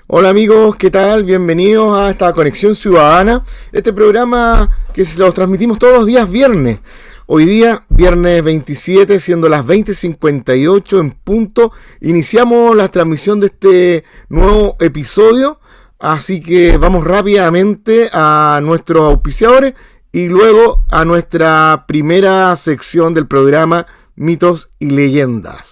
Hola amigos, ¿qué tal? Bienvenidos a esta Conexión Ciudadana, este programa que los transmitimos todos los días viernes. Hoy día, viernes 27, siendo las 20:58 en punto, iniciamos la transmisión de este nuevo episodio, así que vamos rápidamente a nuestros auspiciadores y luego a nuestra primera sección del programa Mitos y Leyendas.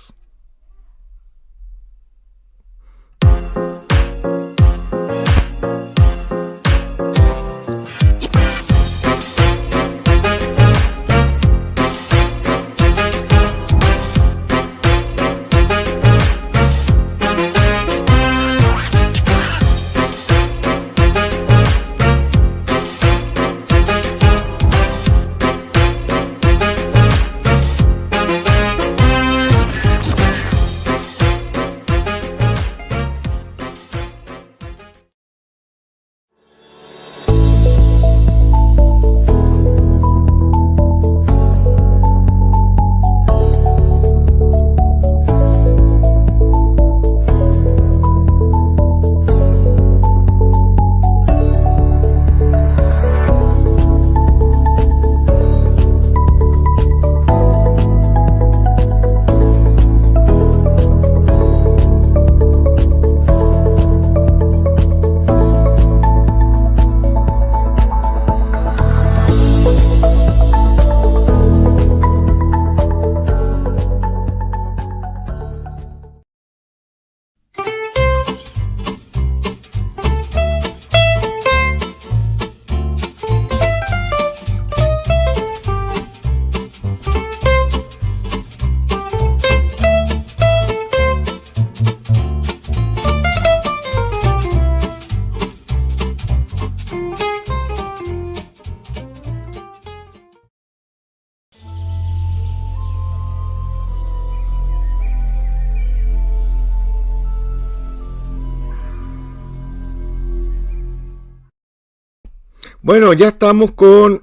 Bueno, ya estamos con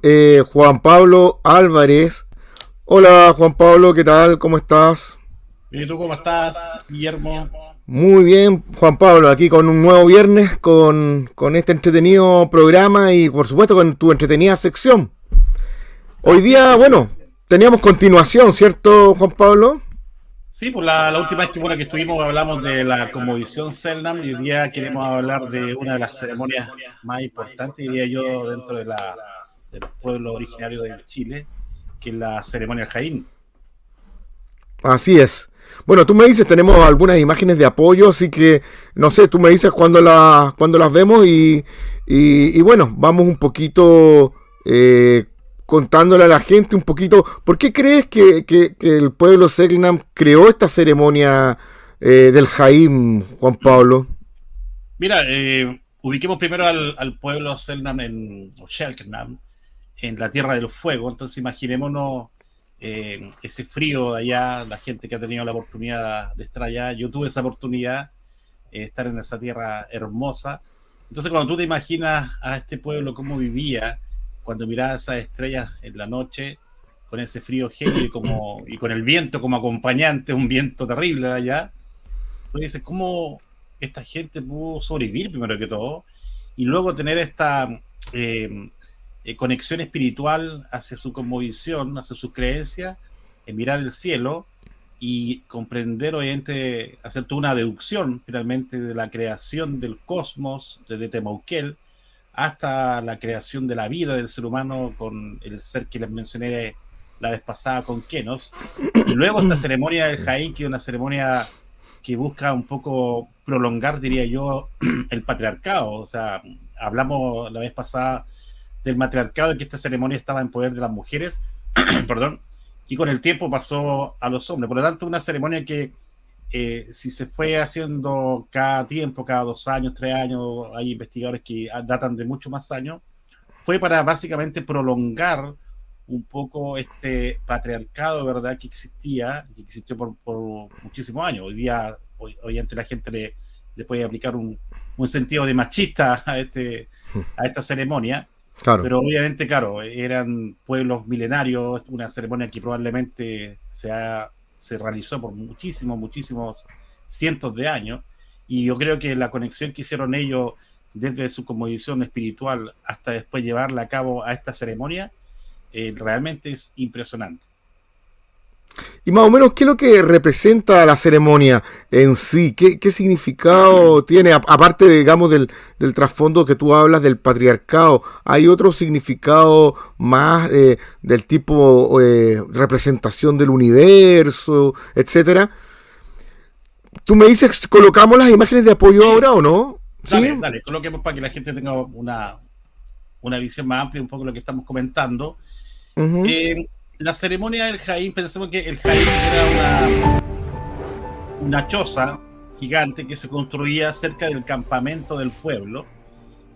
Juan Pablo Álvarez. Hola Juan Pablo, ¿qué tal? ¿Cómo estás? ¿Y tú cómo estás, Guillermo? Muy bien, Juan Pablo, aquí con un nuevo viernes, con este entretenido programa y por supuesto con tu entretenida sección. Hoy Así día, es. bueno, teníamos continuación, ¿cierto, Juan Pablo? Sí, pues la última vez que, bueno, que estuvimos hablamos de la Conmovisión Selknam y hoy día queremos hablar de una de las ceremonias más importantes, diría yo, dentro de los pueblos originarios de Chile, que es la ceremonia del Jaín. Así es. Bueno, tú me dices, tenemos algunas imágenes de apoyo, así que no sé, tú me dices cuando las vemos y bueno, vamos un poquito contándole a la gente un poquito. ¿Por qué crees que el pueblo Selknam creó esta ceremonia del Jaim, Juan Pablo? Mira, ubiquemos primero al pueblo Selknam o Selknam en la Tierra del Fuego. Entonces imaginémonos ese frío de allá, la gente que ha tenido la oportunidad de estar allá. Yo tuve esa oportunidad, estar en esa tierra hermosa. Entonces cuando tú te imaginas a este pueblo cómo vivía, cuando miraba esas estrellas en la noche, con ese frío gélido y con el viento como acompañante, un viento terrible de allá, tú dices, ¿cómo esta gente pudo sobrevivir primero que todo? Y luego tener esta eh, conexión espiritual hacia su cosmovisión, hacia sus creencias, en mirar el cielo y comprender, obviamente, hacer toda una deducción finalmente de la creación del cosmos desde Temauquel hasta la creación de la vida del ser humano con el ser que les mencioné la vez pasada con Kenos. Y luego esta ceremonia del Jaí, que es una ceremonia que busca un poco prolongar, diría yo, el patriarcado. O sea, hablamos la vez pasada del matriarcado y que esta ceremonia estaba en poder de las mujeres, perdón, y con el tiempo pasó a los hombres. Por lo tanto, una ceremonia que si se fue haciendo cada tiempo, cada 2 años, 3 años, hay investigadores que datan de mucho más años, fue para básicamente prolongar un poco este patriarcado, ¿verdad?, que existió por muchísimos años. Hoy ante la gente le puede aplicar un sentido de machista a esta ceremonia, Claro. pero obviamente, claro, eran pueblos milenarios, una ceremonia que probablemente se realizó por muchísimos cientos de años, Y yo creo que la conexión que hicieron ellos desde su condición espiritual hasta después llevarla a cabo a esta ceremonia, realmente es impresionante. Y más o menos, ¿qué es lo que representa la ceremonia en sí? ¿Qué significado tiene? Aparte, digamos, del trasfondo que tú hablas del patriarcado, ¿hay otro significado más del tipo representación del universo, etcétera? Tú me dices, ¿colocamos las imágenes de apoyo ahora o no? Dale, ¿Sí? dale, coloquemos para que la gente tenga una visión más amplia, un poco de lo que estamos comentando. Ujú. La ceremonia del Jaín, pensemos que el Jaín era una choza gigante que se construía cerca del campamento del pueblo,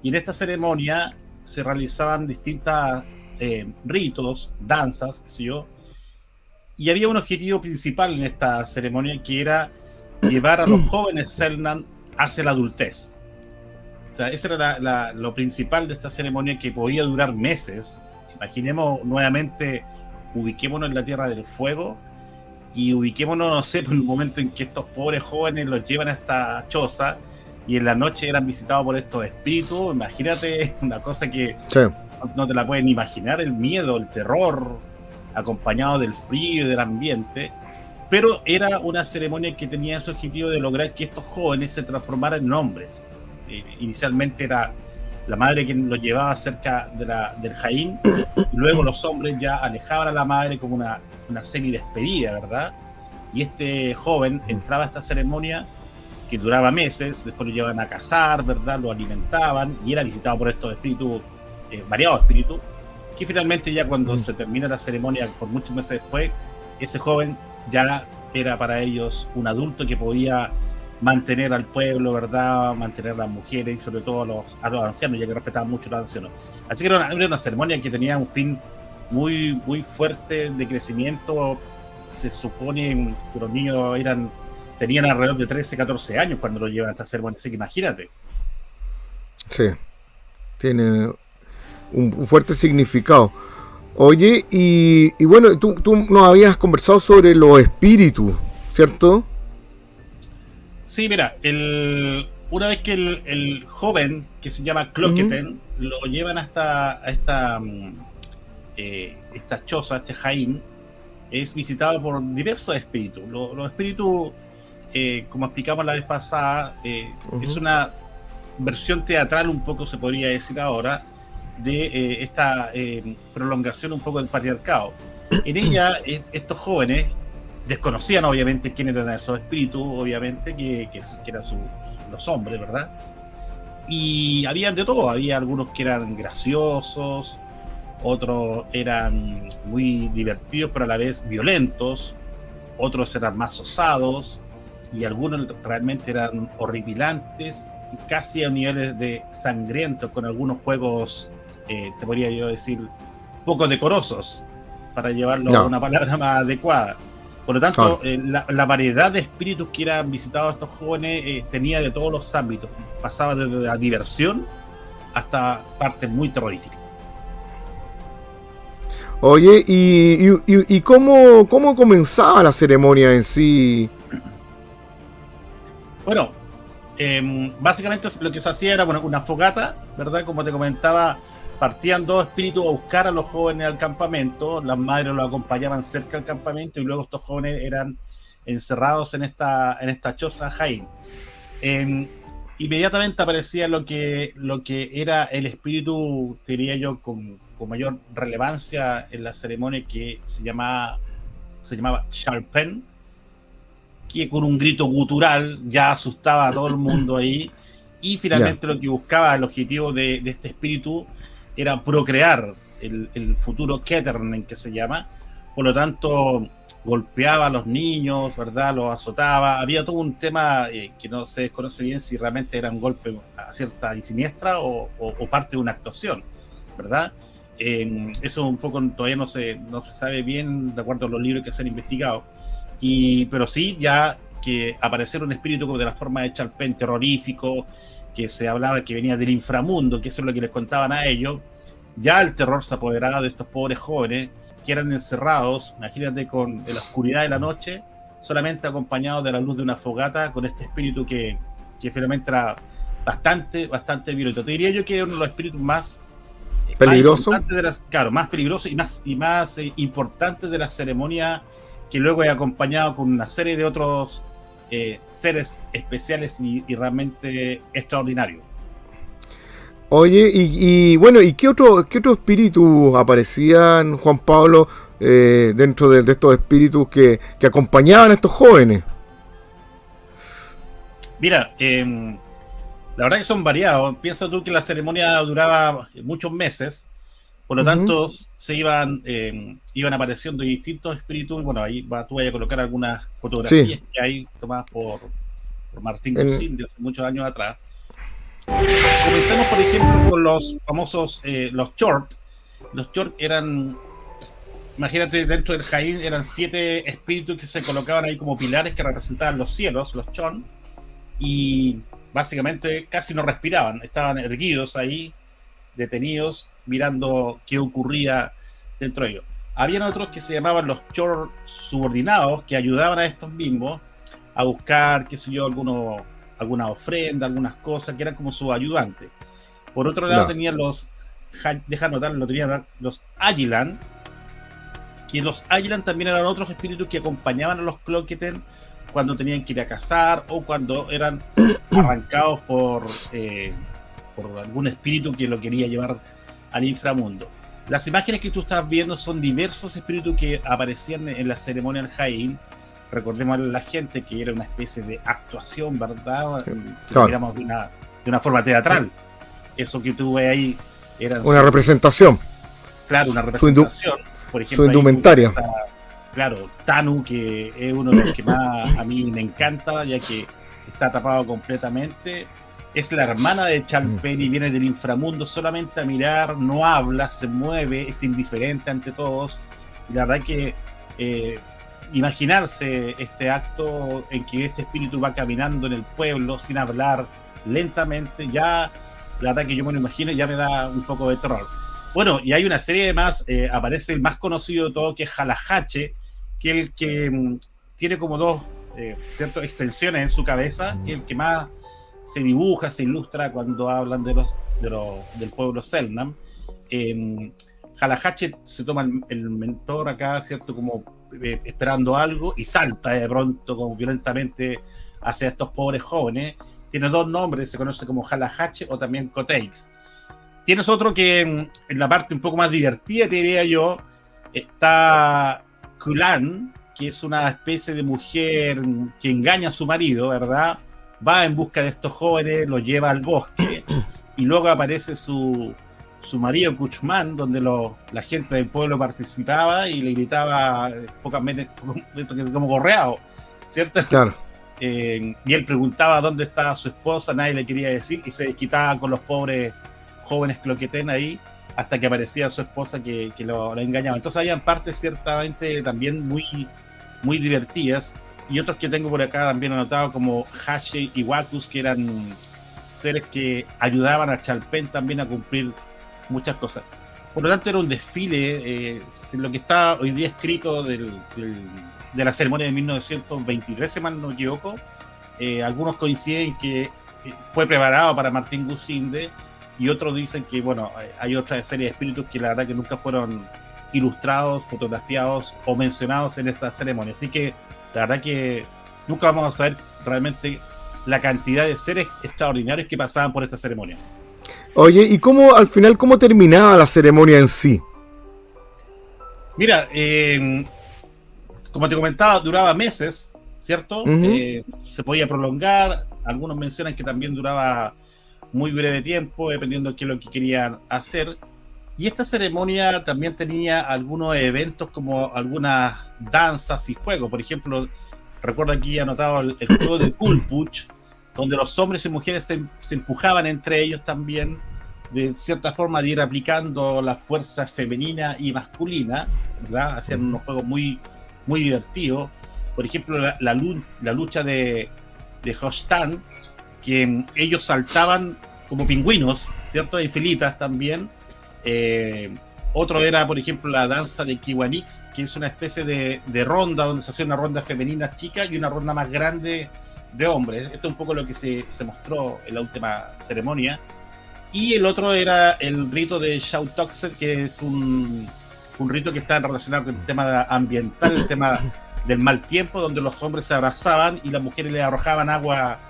y en esta ceremonia se realizaban distintas ritos, danzas, qué sé yo, y había un objetivo principal en esta ceremonia que era llevar a los jóvenes Selknam hacia la adultez. O sea, eso era lo principal de esta ceremonia, que podía durar meses. Imaginemos nuevamente, ubiquémonos en la Tierra del Fuego y ubiquémonos, no sé, por un momento en que estos pobres jóvenes los llevan a esta choza y en la noche eran visitados por estos espíritus. Imagínate una cosa que Sí. no te la pueden imaginar, el miedo, el terror, acompañado del frío y del ambiente. Pero era una ceremonia que tenía ese objetivo de lograr que estos jóvenes se transformaran en hombres. Inicialmente era la madre quien los llevaba cerca del Jaín, y luego los hombres ya alejaban a la madre como una semi-despedida, ¿verdad? Y este joven entraba a esta ceremonia que duraba meses, después lo llevaban a cazar, ¿verdad? Lo alimentaban y era visitado por estos espíritus, variados espíritus, que finalmente ya cuando se termina la ceremonia, por muchos meses después, ese joven ya era para ellos un adulto que podía mantener al pueblo, ¿verdad? Mantener a las mujeres y sobre todo a los ancianos, ya que respetaban mucho a los ancianos. Así que era una ceremonia que tenía un fin muy, muy fuerte de crecimiento. Se supone que los niños tenían alrededor de 13, 14 años cuando lo llevan a esta ceremonia, así que imagínate. Sí, tiene un fuerte significado. Oye, y bueno, tú nos habías conversado sobre los espíritus, ¿cierto? Sí, mira, una vez que el joven, que se llama Ujú. Cloqueten, lo llevan hasta a esta choza, este Jaín, es visitado por diversos espíritus. Los espíritus, como explicamos la vez pasada, es Ujú. una versión teatral, un poco se podría decir ahora, de esta prolongación un poco del patriarcado. En ella, estos jóvenes desconocían obviamente quién eran esos espíritus, obviamente que eran los hombres, ¿verdad? Y había de todo, había algunos que eran graciosos, otros eran muy divertidos pero a la vez violentos, otros eran más osados y algunos realmente eran horripilantes y casi a niveles de sangrientos, con algunos juegos, te podría yo decir, poco decorosos, para llevarlo a No, una palabra más adecuada. Por lo claro. tanto, la variedad de espíritus que eran visitados a estos jóvenes tenía de todos los ámbitos, pasaba desde la diversión hasta partes muy terroríficas. Oye, ¿y cómo comenzaba la ceremonia en sí? Bueno, básicamente lo que se hacía era, bueno, una fogata, ¿verdad? Como te comentaba, partían dos espíritus a buscar a los jóvenes al campamento, las madres los acompañaban cerca del campamento y luego estos jóvenes eran encerrados en esta choza Jaén. Eh, Inmediatamente aparecía lo que era el espíritu, diría yo, con mayor relevancia en la ceremonia, que se llamaba Sharpen, que con un grito gutural ya asustaba a todo el mundo ahí. Y Ya. finalmente lo que buscaba, el objetivo de este espíritu, era procrear el futuro Kettern, que se llama. Por lo tanto, golpeaba a los niños, ¿verdad? Los azotaba. Había todo un tema que no se desconoce bien si realmente era un golpe a cierta y siniestra o parte de una actuación, ¿verdad? Eso un poco todavía no se sabe bien de acuerdo a los libros que se han investigado. Pero sí, ya que apareciera un espíritu como de la forma de Chalpen, terrorífico, que se hablaba que venía del inframundo, que eso es lo que les contaban a ellos, ya el terror se apoderaba de estos pobres jóvenes que eran encerrados, imagínate, en la oscuridad de la noche, solamente acompañados de la luz de una fogata, con este espíritu que que finalmente era bastante violento. Te diría yo que es uno de los espíritus más peligroso. Más peligroso y más importante de la ceremonia, que luego es acompañado con una serie de otros seres especiales y realmente extraordinarios. Oye, y bueno, ¿y qué otro espíritu aparecían, Juan Pablo, dentro de estos espíritus que acompañaban a estos jóvenes? Mira, la verdad que son variados. Piensa tú que la ceremonia duraba muchos meses, por lo tanto se iban apareciendo distintos espíritus. Bueno, ahí tú vas a colocar algunas fotografías que hay tomadas por Martín Gusín de hace muchos años atrás. Comencemos, por ejemplo, con los famosos los Chort. Los Chort eran, imagínate, dentro del Jaín eran 7 espíritus que se colocaban ahí como pilares que representaban los cielos, los Chon, y básicamente casi no respiraban, estaban erguidos ahí, detenidos, mirando qué ocurría dentro de ellos. Habían otros que se llamaban los Chor subordinados, que ayudaban a estos mismos a buscar, qué sé yo, alguna ofrenda, algunas cosas, que eran como sus ayudantes. Por otro lado tenían tenían los Agilan, que los Agilan también eran otros espíritus que acompañaban a los Cloqueten cuando tenían que ir a cazar o cuando eran arrancados por algún espíritu que lo quería llevar al inframundo. Las imágenes que tú estás viendo son diversos espíritus que aparecían en la ceremonia del Jaín. Recordemos a la gente que era una especie de actuación, ¿verdad? Si lo miramos de una forma teatral. Eso que tú ves ahí era una representación. Claro, una representación. Por ejemplo, su indumentaria. Claro, Tanu, que es uno de los que más a mí me encanta, ya que está tapado completamente. Es la hermana de Chalpen y viene del inframundo solamente a mirar, no habla, se mueve, es indiferente ante todos. Y la verdad que imaginarse este acto en que este espíritu va caminando en el pueblo sin hablar, lentamente, ya la verdad que yo me lo imagino y ya me da un poco de terror. Bueno, y hay una serie de más, aparece el más conocido de todo, que es Jalajache, que es el que tiene como dos ciertas extensiones en su cabeza, que es el que más se dibuja, se ilustra cuando hablan del pueblo Selknam. Jalajache se toma el mentor acá, ¿cierto? Como esperando algo y salta de pronto como violentamente hacia estos pobres jóvenes. Tiene 2 nombres, se conoce como Jalajache o también Koteix. Tienes otro que en la parte un poco más divertida, te diría yo, está Kulan, que es una especie de mujer que engaña a su marido, ¿verdad? Va en busca de estos jóvenes, los lleva al bosque y luego aparece su marido Kuchman, donde la gente del pueblo participaba y le gritaba pocas veces como gorreado, ¿cierto? Claro. Y él preguntaba dónde estaba su esposa, nadie le quería decir y se desquitaba con los pobres jóvenes Cloqueten ahí hasta que aparecía su esposa que lo engañaba. Entonces habían partes ciertamente también muy, muy divertidas y otros que tengo por acá también anotados como Hashe y Wakus, que eran seres que ayudaban a Chalpen también a cumplir muchas cosas. Por lo tanto era un desfile, lo que está hoy día escrito de la ceremonia de 1923, si mal no me equivoco. Algunos coinciden que fue preparado para Martín Gusinde y otros dicen que bueno, hay otra serie de espíritus que la verdad que nunca fueron ilustrados, fotografiados o mencionados en esta ceremonia, así que la verdad que nunca vamos a saber realmente la cantidad de seres extraordinarios que pasaban por esta ceremonia. Oye, ¿y al final cómo terminaba la ceremonia en sí? Mira, como te comentaba, duraba meses, ¿cierto? Se podía prolongar, algunos mencionan que también duraba muy breve tiempo, dependiendo de qué es lo que querían hacer. Y esta ceremonia también tenía algunos eventos como algunas danzas y juegos. Por ejemplo, recuerdo aquí anotado el juego de Kulpuch, donde los hombres y mujeres se empujaban entre ellos también, de cierta forma de ir aplicando la fuerza femenina y masculina, ¿verdad? Hacían unos juegos muy, muy divertidos. Por ejemplo, la lucha de Hostan, que ellos saltaban como pingüinos, ¿cierto? En filitas también. Otro era, por ejemplo, la danza de Kiwanix, que es una especie de ronda donde se hacía una ronda femenina chica y una ronda más grande de hombres. Esto es un poco lo que se mostró en la última ceremonia. Y el otro era el rito de Shautoxer, que es un rito que está relacionado con el tema ambiental, el tema del mal tiempo, donde los hombres se abrazaban y las mujeres le arrojaban agua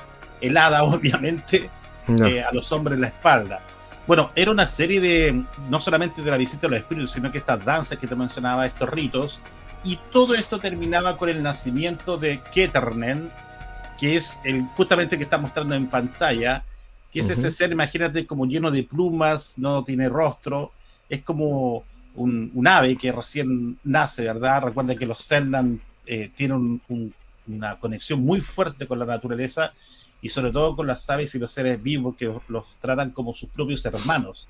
helada, obviamente, No. a los hombres en la espalda. Bueno, era una serie de, no solamente de la visita de los espíritus, sino que estas danzas que te mencionaba, estos ritos, y todo esto terminaba con el nacimiento de Keternen, que es el justamente que está mostrando en pantalla, que es ese ser, imagínate, como lleno de plumas, no tiene rostro, es como un ave que recién nace, ¿verdad? Recuerda que los Selknam tienen una conexión muy fuerte con la naturaleza y sobre todo con las aves y los seres vivos que los tratan como sus propios hermanos.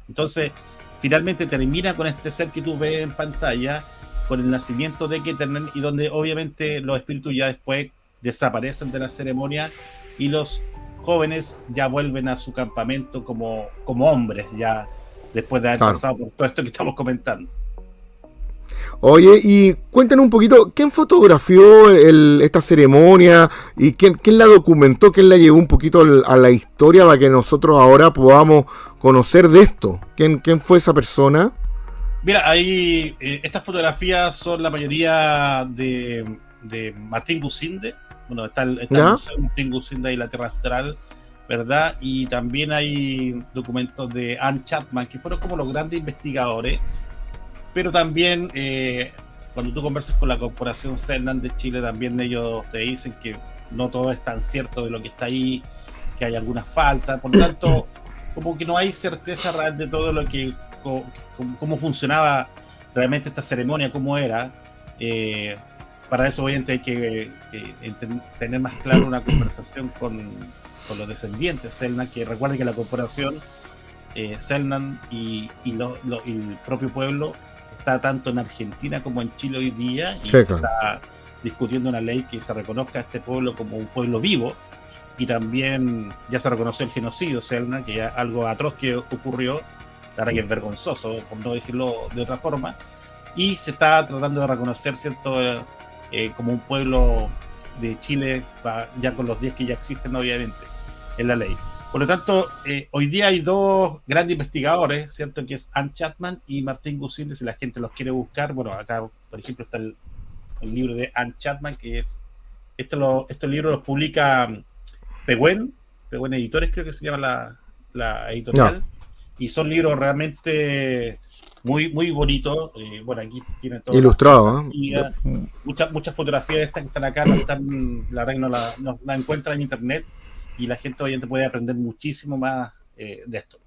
Entonces, finalmente termina con este ser que tú ves en pantalla, con el nacimiento de Keternen, y donde obviamente los espíritus ya después desaparecen de la ceremonia y los jóvenes ya vuelven a su campamento como hombres, ya después de haber pasado por todo esto que estamos comentando. Oye, y cuéntanos un poquito, ¿quién fotografió esta ceremonia y quién la documentó, quién la llevó un poquito a la historia para que nosotros ahora podamos conocer de esto? ¿Quién fue esa persona? Mira, ahí estas fotografías son la mayoría de Martín Gusinde. Bueno, está el museo Martín Gusinde y la Tierra Austral, ¿verdad? Y también hay documentos de Anne Chapman, que fueron como los grandes investigadores. Pero también cuando tú conversas con la Corporación Selknam de Chile, también ellos te dicen que no todo es tan cierto de lo que está ahí, que hay algunas faltas. Por lo tanto, como que no hay certeza real de todo lo que, cómo funcionaba realmente esta ceremonia, cómo era. Para eso obviamente hay que tener más claro una conversación con los descendientes Selknam, que recuerden que la Corporación Selknam y el propio pueblo está tanto en Argentina como en Chile hoy día, y sí, se está discutiendo una ley que se reconozca a este pueblo como un pueblo vivo, y también ya se reconoció el genocidio Selknam, que es algo atroz que ocurrió, la verdad que es vergonzoso, por no decirlo de otra forma, y se está tratando de reconocer, ¿cierto?, como un pueblo de Chile, ya con los 10 que ya existen obviamente en la ley. Por lo tanto, hoy día hay dos grandes investigadores, ¿cierto? Que es Anne Chapman y Martín Gusinde, si la gente los quiere buscar. Bueno, acá, por ejemplo, está el libro de Anne Chapman, que es... Estos libros los publica Pehuen Editores, creo que se llama la editorial. No. Y son libros realmente muy, muy bonitos. Bueno, aquí tienen todo. Ilustrado, muchas fotografías de estas que están acá, la verdad que no la encuentran en internet. Y la gente obviamente puede aprender muchísimo más de esto.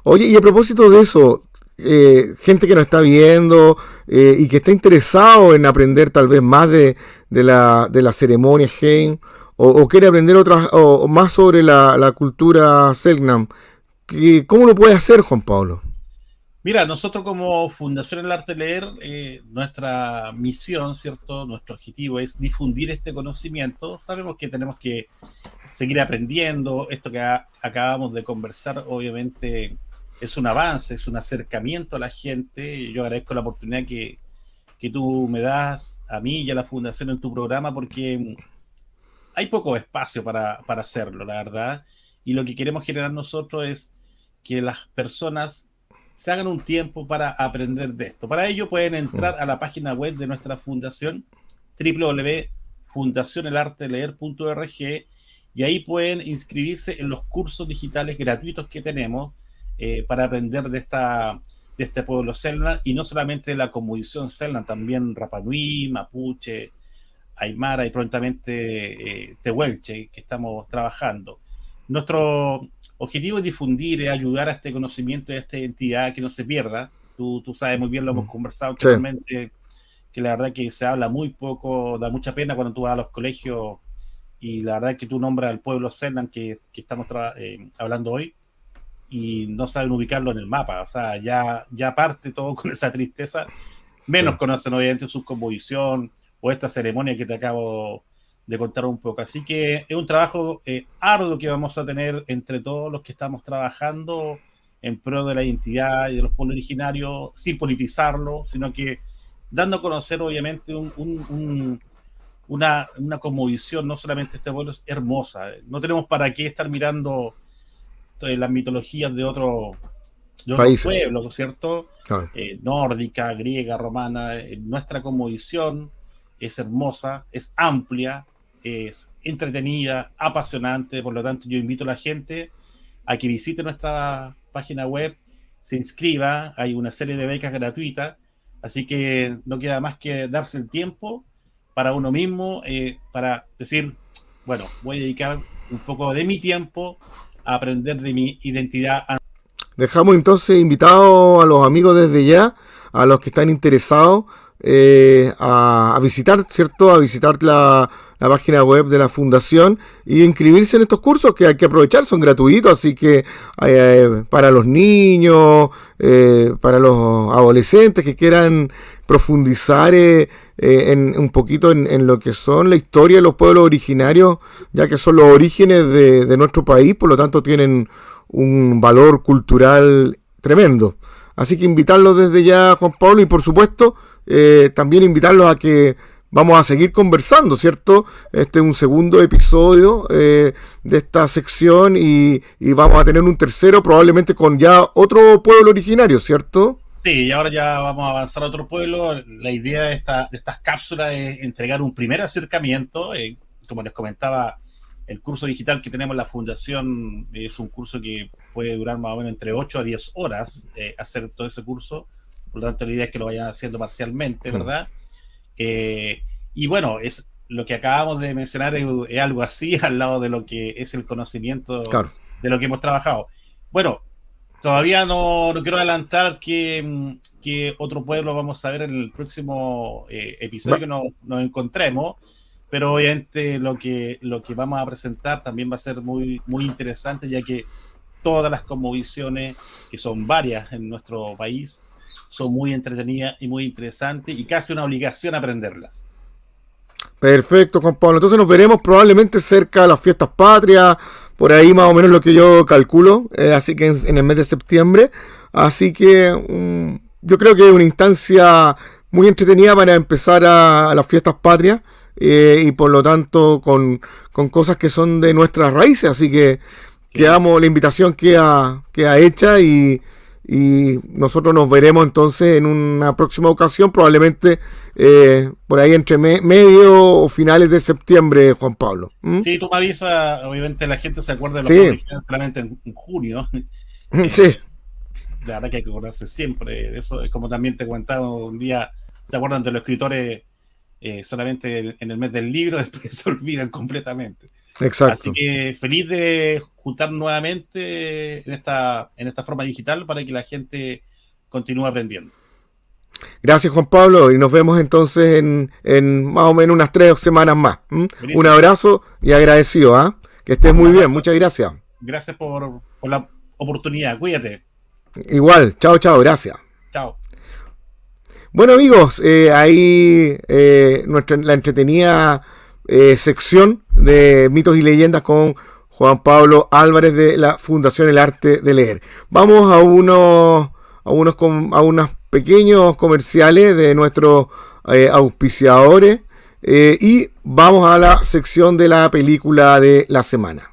Oye, y a propósito de eso, gente que nos está viendo y que está interesado en aprender tal vez más de la ceremonia Heim, o quiere aprender otras o más sobre la cultura Selknam, ¿cómo lo puede hacer, Juan Pablo? Mira, nosotros como Fundación El Arte de Leer, nuestra misión, ¿cierto? Nuestro objetivo es difundir este conocimiento. Sabemos que tenemos que seguir aprendiendo. Esto que acabamos de conversar, obviamente, es un avance, es un acercamiento a la gente. Yo agradezco la oportunidad que tú me das a mí y a la Fundación en tu programa, porque hay poco espacio para hacerlo, la verdad. Y lo que queremos generar nosotros es que las personas se hagan un tiempo para aprender de esto. Para ello pueden entrar a la página web de nuestra fundación, www.fundacionelarteleer.org, y ahí pueden inscribirse en los cursos digitales gratuitos que tenemos para aprender de este pueblo Selknam, y no solamente de la cosmovisión Selknam, también Rapa Nui, Mapuche, Aymara y prontamente Tehuelche, que estamos trabajando. Nuestro objetivo es difundir, es ayudar a este conocimiento y a esta identidad que no se pierda. Tú sabes muy bien, lo hemos conversado anteriormente, que la verdad que se habla muy poco, da mucha pena cuando tú vas a los colegios y la verdad es que tú nombras al pueblo Selknam que estamos hablando hoy y no saben ubicarlo en el mapa. O sea, ya parte todo con esa tristeza. Menos conocen obviamente su cosmovisión o esta ceremonia que te acabo de contar un poco. Así que es un trabajo arduo que vamos a tener entre todos los que estamos trabajando en pro de la identidad y de los pueblos originarios, sin politizarlo, sino que dando a conocer obviamente un una cosmovisión, no solamente este pueblo es hermosa. No tenemos para qué estar mirando las mitologías de otros pueblos, ¿cierto? Claro. Nórdica, griega, romana. Nuestra cosmovisión es hermosa, es amplia, es entretenida, apasionante. Por lo tanto, yo invito a la gente a que visite nuestra página web, se inscriba, hay una serie de becas gratuitas, así que no queda más que darse el tiempo para uno mismo, para decir, bueno, voy a dedicar un poco de mi tiempo a aprender de mi identidad. Dejamos entonces invitados a los amigos desde ya, a los que están interesados, a visitar, ¿cierto? A visitar la página web de la fundación y inscribirse en estos cursos que hay que aprovechar, son gratuitos, así que para los niños, para los adolescentes que quieran profundizar un poquito en lo que son la historia de los pueblos originarios, ya que son los orígenes de nuestro país, por lo tanto tienen un valor cultural tremendo. Así que invitarlos desde ya, Juan Pablo, y por supuesto también invitarlos a que vamos a seguir conversando, ¿cierto? Este es un segundo episodio de esta sección y vamos a tener un tercero probablemente con ya otro pueblo originario, ¿cierto? Sí, y ahora ya vamos a avanzar a otro pueblo. La idea de estas cápsulas es entregar un primer acercamiento. Como les comentaba, el curso digital que tenemos en la fundación es un curso que puede durar más o menos entre 8 a 10 horas hacer todo ese curso. Por lo tanto, la idea es que lo vayan haciendo parcialmente, ¿verdad? Y bueno, es lo que acabamos de mencionar es algo así al lado de lo que es el conocimiento, claro, de lo que hemos trabajado. Bueno, todavía no quiero adelantar que otro pueblo vamos a ver en el próximo episodio que nos encontremos, pero obviamente lo que vamos a presentar también va a ser muy, muy interesante, ya que todas las cosmovisiones, que son varias en nuestro país, son muy entretenidas y muy interesantes y casi una obligación aprenderlas. Perfecto, Juan Pablo. Entonces nos veremos probablemente cerca de las fiestas patrias, por ahí más o menos lo que yo calculo, así que en el mes de septiembre. Así que yo creo que es una instancia muy entretenida para empezar a las fiestas patrias y por lo tanto con cosas que son de nuestras raíces. Así que sí, quedamos, la invitación queda hecha y nosotros nos veremos entonces en una próxima ocasión, probablemente por ahí entre medio o finales de septiembre, Juan Pablo. Sí, tú me avisas, obviamente la gente se acuerda de los sí, solamente en junio. Sí. La verdad que hay que acordarse siempre de eso. Es como también te comentaba un día, se acuerdan de los escritores solamente en el mes del libro, después se olvidan completamente. Exacto. Así que feliz de juntar nuevamente en esta forma digital para que la gente continúe aprendiendo. Gracias, Juan Pablo, y nos vemos entonces en más o menos unas 3 semanas más. Un abrazo y agradecido, ¿eh? Que estés muy bien, muchas gracias. Gracias por la oportunidad, cuídate. Igual, chao, gracias. Chao. Bueno, amigos, ahí la entretenida sección de mitos y leyendas con Juan Pablo Álvarez de la Fundación El Arte de Leer. Vamos a unos pequeños comerciales de nuestros auspiciadores y vamos a la sección de la película de la semana.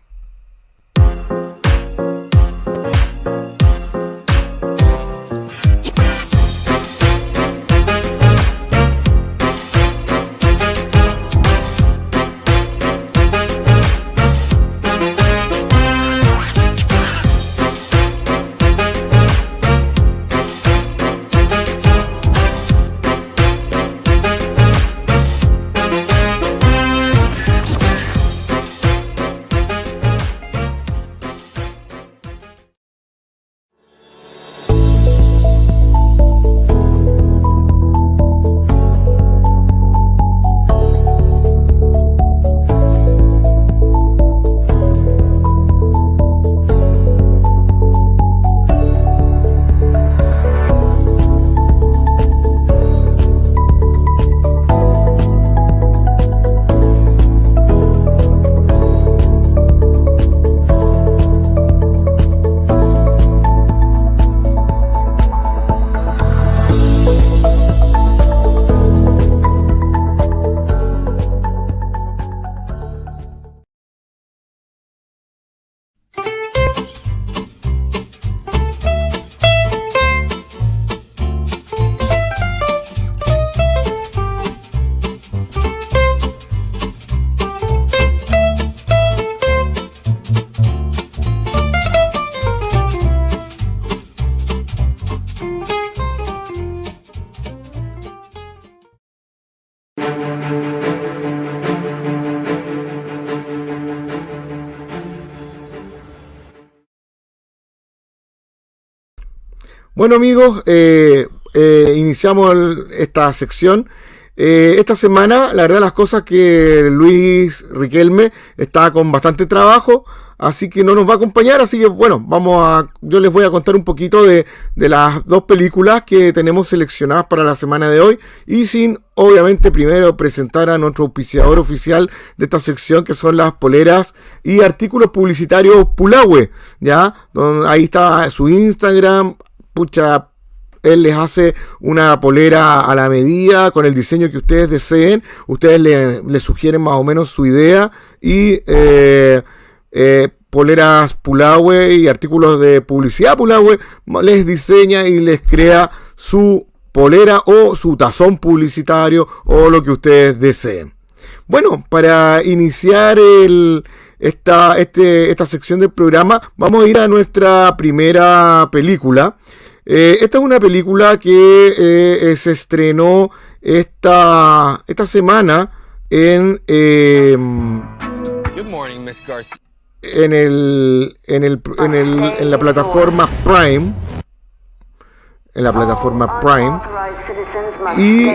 Bueno amigos, iniciamos esta sección. Esta semana, la verdad las cosas que Luis Riquelme está con bastante trabajo, así que no nos va a acompañar, así que bueno, yo les voy a contar un poquito de las dos películas que tenemos seleccionadas para la semana de hoy, y sin obviamente primero presentar a nuestro auspiciador oficial de esta sección, que son las poleras y artículos publicitarios Pulahue, ya, ahí está su Instagram, pucha. Él les hace una polera a la medida, con el diseño que ustedes deseen. Ustedes le sugieren más o menos su idea. Y poleras Pulahue y artículos de publicidad Pulahue les diseña y les crea su polera o su tazón publicitario o lo que ustedes deseen. Bueno, para iniciar esta sección del programa, vamos a ir a nuestra primera película. Esta es una película que se estrenó esta semana en Good morning, Miss Garcia. en la plataforma Prime. En la plataforma Prime. Y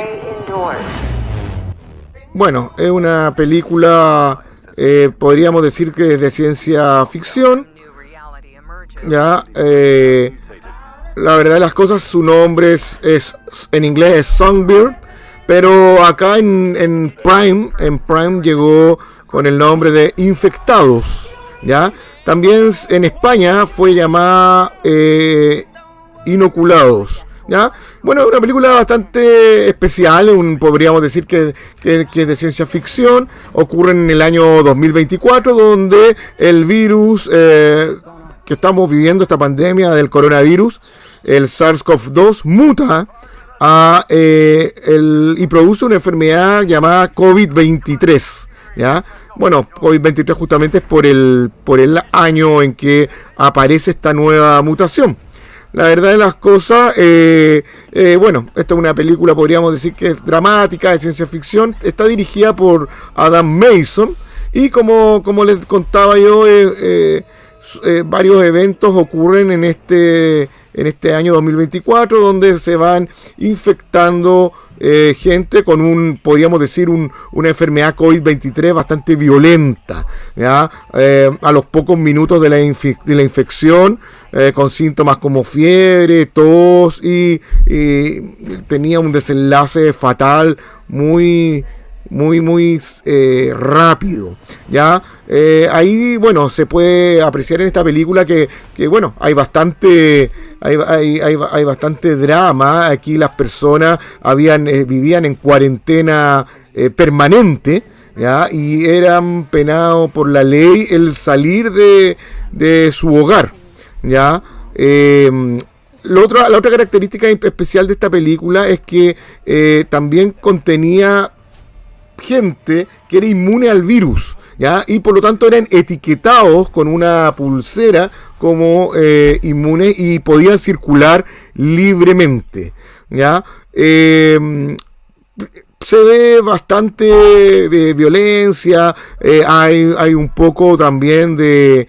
bueno, es una película, podríamos decir que es de ciencia ficción. Ya, la verdad de las cosas, su nombre es en inglés es Songbird, pero acá en Prime llegó con el nombre de Infectados, ¿ya? También en España fue llamada Inoculados, ¿ya? Bueno, una película bastante especial, podríamos decir que es de ciencia ficción. Ocurre en el año 2024, donde el virus que estamos viviendo, esta pandemia del coronavirus, el SARS-CoV-2, muta y produce una enfermedad llamada COVID-23, ¿ya? Bueno, COVID-23 justamente es por el año en que aparece esta nueva mutación. La verdad de las cosas, bueno, esta es una película, podríamos decir que es dramática, de ciencia ficción. Está dirigida por Adam Mason y como les contaba yo, varios eventos ocurren en este año 2024, donde se van infectando gente con podríamos decir, una enfermedad COVID-23 bastante violenta, ¿ya? A los pocos minutos de la infección, con síntomas como fiebre, tos, y tenía un desenlace fatal muy rápido, ¿ya? Ahí, bueno, se puede apreciar en esta película que bueno, hay bastante drama. Aquí las personas vivían en cuarentena permanente, ¿ya? Y eran penados por la ley el salir de su hogar, ¿ya? La otra característica especial de esta película es que también contenía gente que era inmune al virus, ¿ya? Y por lo tanto eran etiquetados con una pulsera como inmunes y podían circular libremente, ¿ya? Se ve bastante violencia, hay un poco también de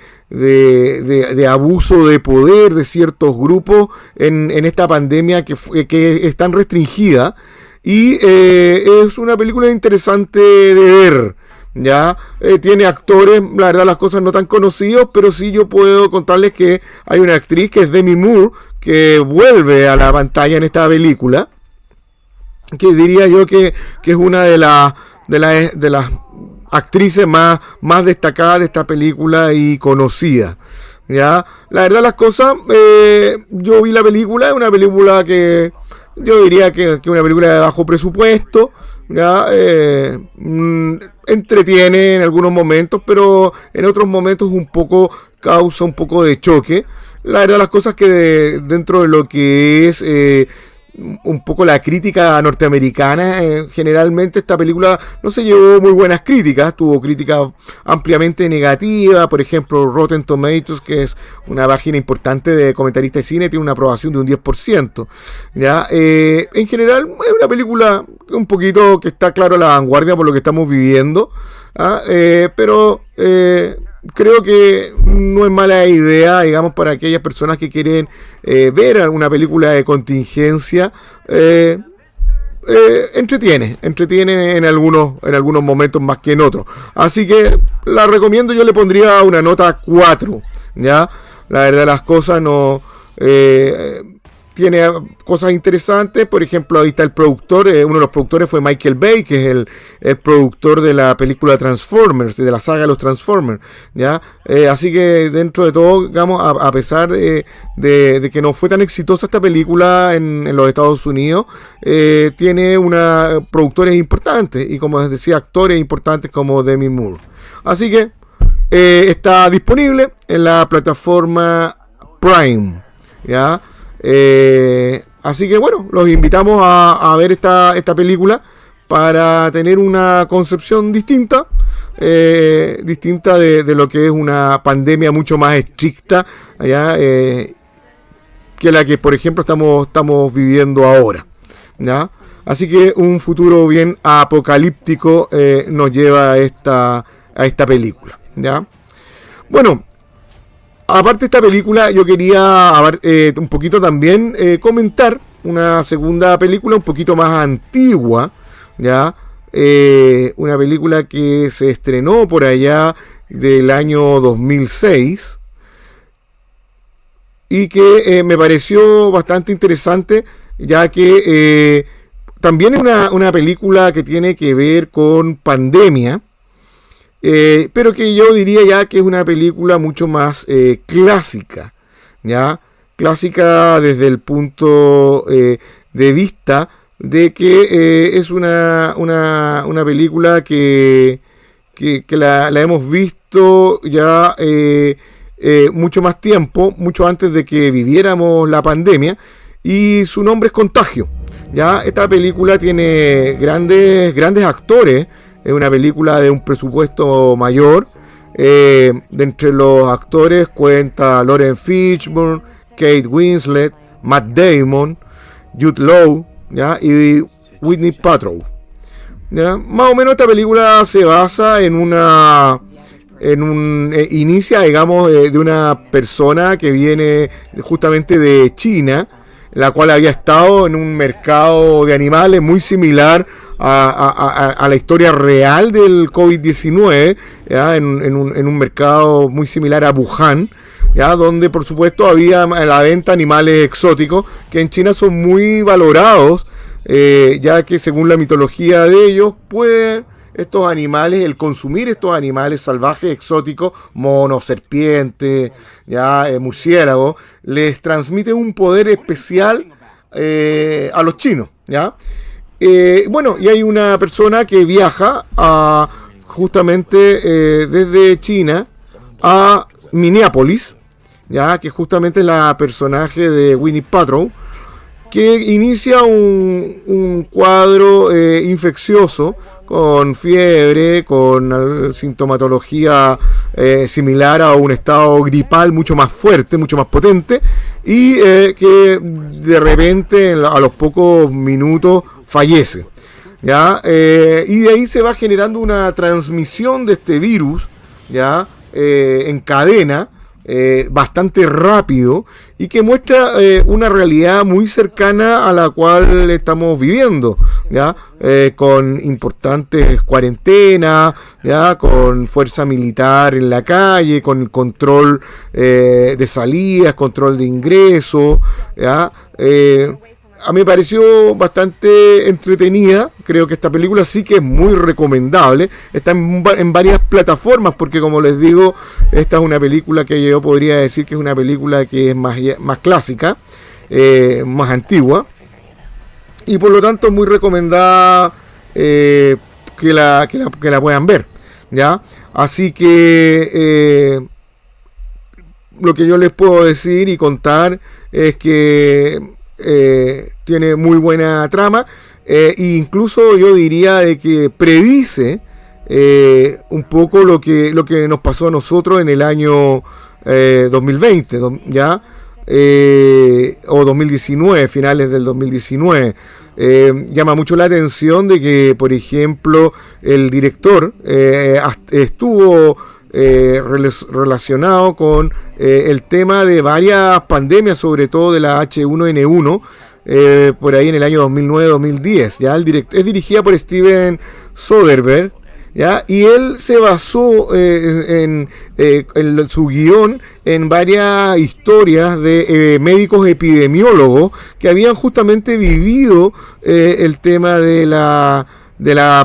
abuso de poder de ciertos grupos en esta pandemia que es tan restringida. Y es una película interesante de ver, ¿ya? Tiene actores, la verdad, las cosas no tan conocidos, pero sí yo puedo contarles que hay una actriz que es Demi Moore, que vuelve a la pantalla en esta película, que diría yo que es una de las actrices más destacadas de esta película y conocida, ¿ya? La verdad las cosas, yo vi la película, es una película que yo diría que es una película de bajo presupuesto, ¿ya? Entretiene en algunos momentos, pero en otros momentos causa un poco de choque. La verdad las cosas que dentro de lo que es un poco la crítica norteamericana, generalmente esta película no se llevó muy buenas críticas, tuvo críticas ampliamente negativas. Por ejemplo, Rotten Tomatoes, que es una página importante de comentaristas de cine, tiene una aprobación de un 10%, ¿ya? En general es una película un poquito que está claro a la vanguardia por lo que estamos viviendo, ¿ah? Pero creo que no es mala idea, digamos, para aquellas personas que quieren ver alguna película de contingencia. Entretiene en algunos momentos más que en otros. Así que la recomiendo, yo le pondría una nota 4, ¿ya? La verdad las cosas no... tiene cosas interesantes, por ejemplo, ahí está el productor, uno de los productores fue Michael Bay, que es el productor de la película Transformers, de la saga de los Transformers, ¿ya? Así que dentro de todo, digamos, a pesar de que no fue tan exitosa esta película en los Estados Unidos, tiene productores importantes y, como les decía, actores importantes como Demi Moore. Así que está disponible en la plataforma Prime, ¿ya? Así que bueno, los invitamos a ver esta película para tener una concepción distinta de lo que es una pandemia mucho más estricta, ¿ya? Que la que, por ejemplo, estamos viviendo ahora, ¿ya? Así que un futuro bien apocalíptico nos lleva a esta película, ¿ya? Bueno, aparte de esta película, yo quería un poquito también comentar una segunda película un poquito más antigua, ¿ya? Una película que se estrenó por allá del año 2006 y que me pareció bastante interesante, ya que también es una película que tiene que ver con pandemia. Pero que yo diría ya que es una película mucho más clásica, ¿ya? Clásica desde el punto de vista de que es una película que la hemos visto ya mucho más tiempo, mucho antes de que viviéramos la pandemia, y su nombre es Contagio, ¿ya? Esta película tiene grandes actores. Es una película de un presupuesto mayor. De entre los actores cuenta Laurence Fishburne, Kate Winslet, Matt Damon, Jude Law, ¿ya? Y Whitney Paltrow, ¿ya? Más o menos esta película se basa inicia, digamos, de una persona que viene justamente de China, la cual había estado en un mercado de animales muy similar a la historia real del COVID-19, ¿ya? En un mercado muy similar a Wuhan, ¿ya? Donde por supuesto había a la venta animales exóticos que en China son muy valorados, ya que según la mitología de ellos, pueden estos animales, el consumir estos animales salvajes exóticos, monos, serpientes, ya murciélagos, les transmite un poder especial a los chinos, ¿ya? Bueno, y hay una persona que viaja justamente desde China a Minneapolis, ya que justamente es la personaje de Winnie Paltrow, que inicia un cuadro infeccioso con fiebre, con sintomatología similar a un estado gripal mucho más fuerte, mucho más potente, y que de repente a los pocos minutos fallece, ¿ya? Y de ahí se va generando una transmisión de este virus, ¿ya? En cadena, bastante rápido, y que muestra una realidad muy cercana a la cual estamos viviendo, ¿ya? Con importantes cuarentenas, ¿ya? Con fuerza militar en la calle, con control de salidas, control de ingresos, ¿ya? A mí me pareció bastante entretenida. Creo que esta película sí que es muy recomendable. Está en varias plataformas, porque como les digo, esta es una película que yo podría decir que es una película que es más clásica, más antigua, y por lo tanto es muy recomendada que la puedan ver, ¿ya? Así que lo que yo les puedo decir y contar es que tiene muy buena trama, e incluso yo diría de que predice un poco lo que nos pasó a nosotros en el año 2020, ¿ya? O 2019, finales del 2019. Llama mucho la atención de que, por ejemplo, el director estuvo relacionado con el tema de varias pandemias, sobre todo de la H1N1, por ahí en el año 2009-2010. ¿Ya? Es dirigida por Steven Soderbergh, ¿ya? Y él se basó en su guión en varias historias de médicos epidemiólogos que habían justamente vivido el tema de la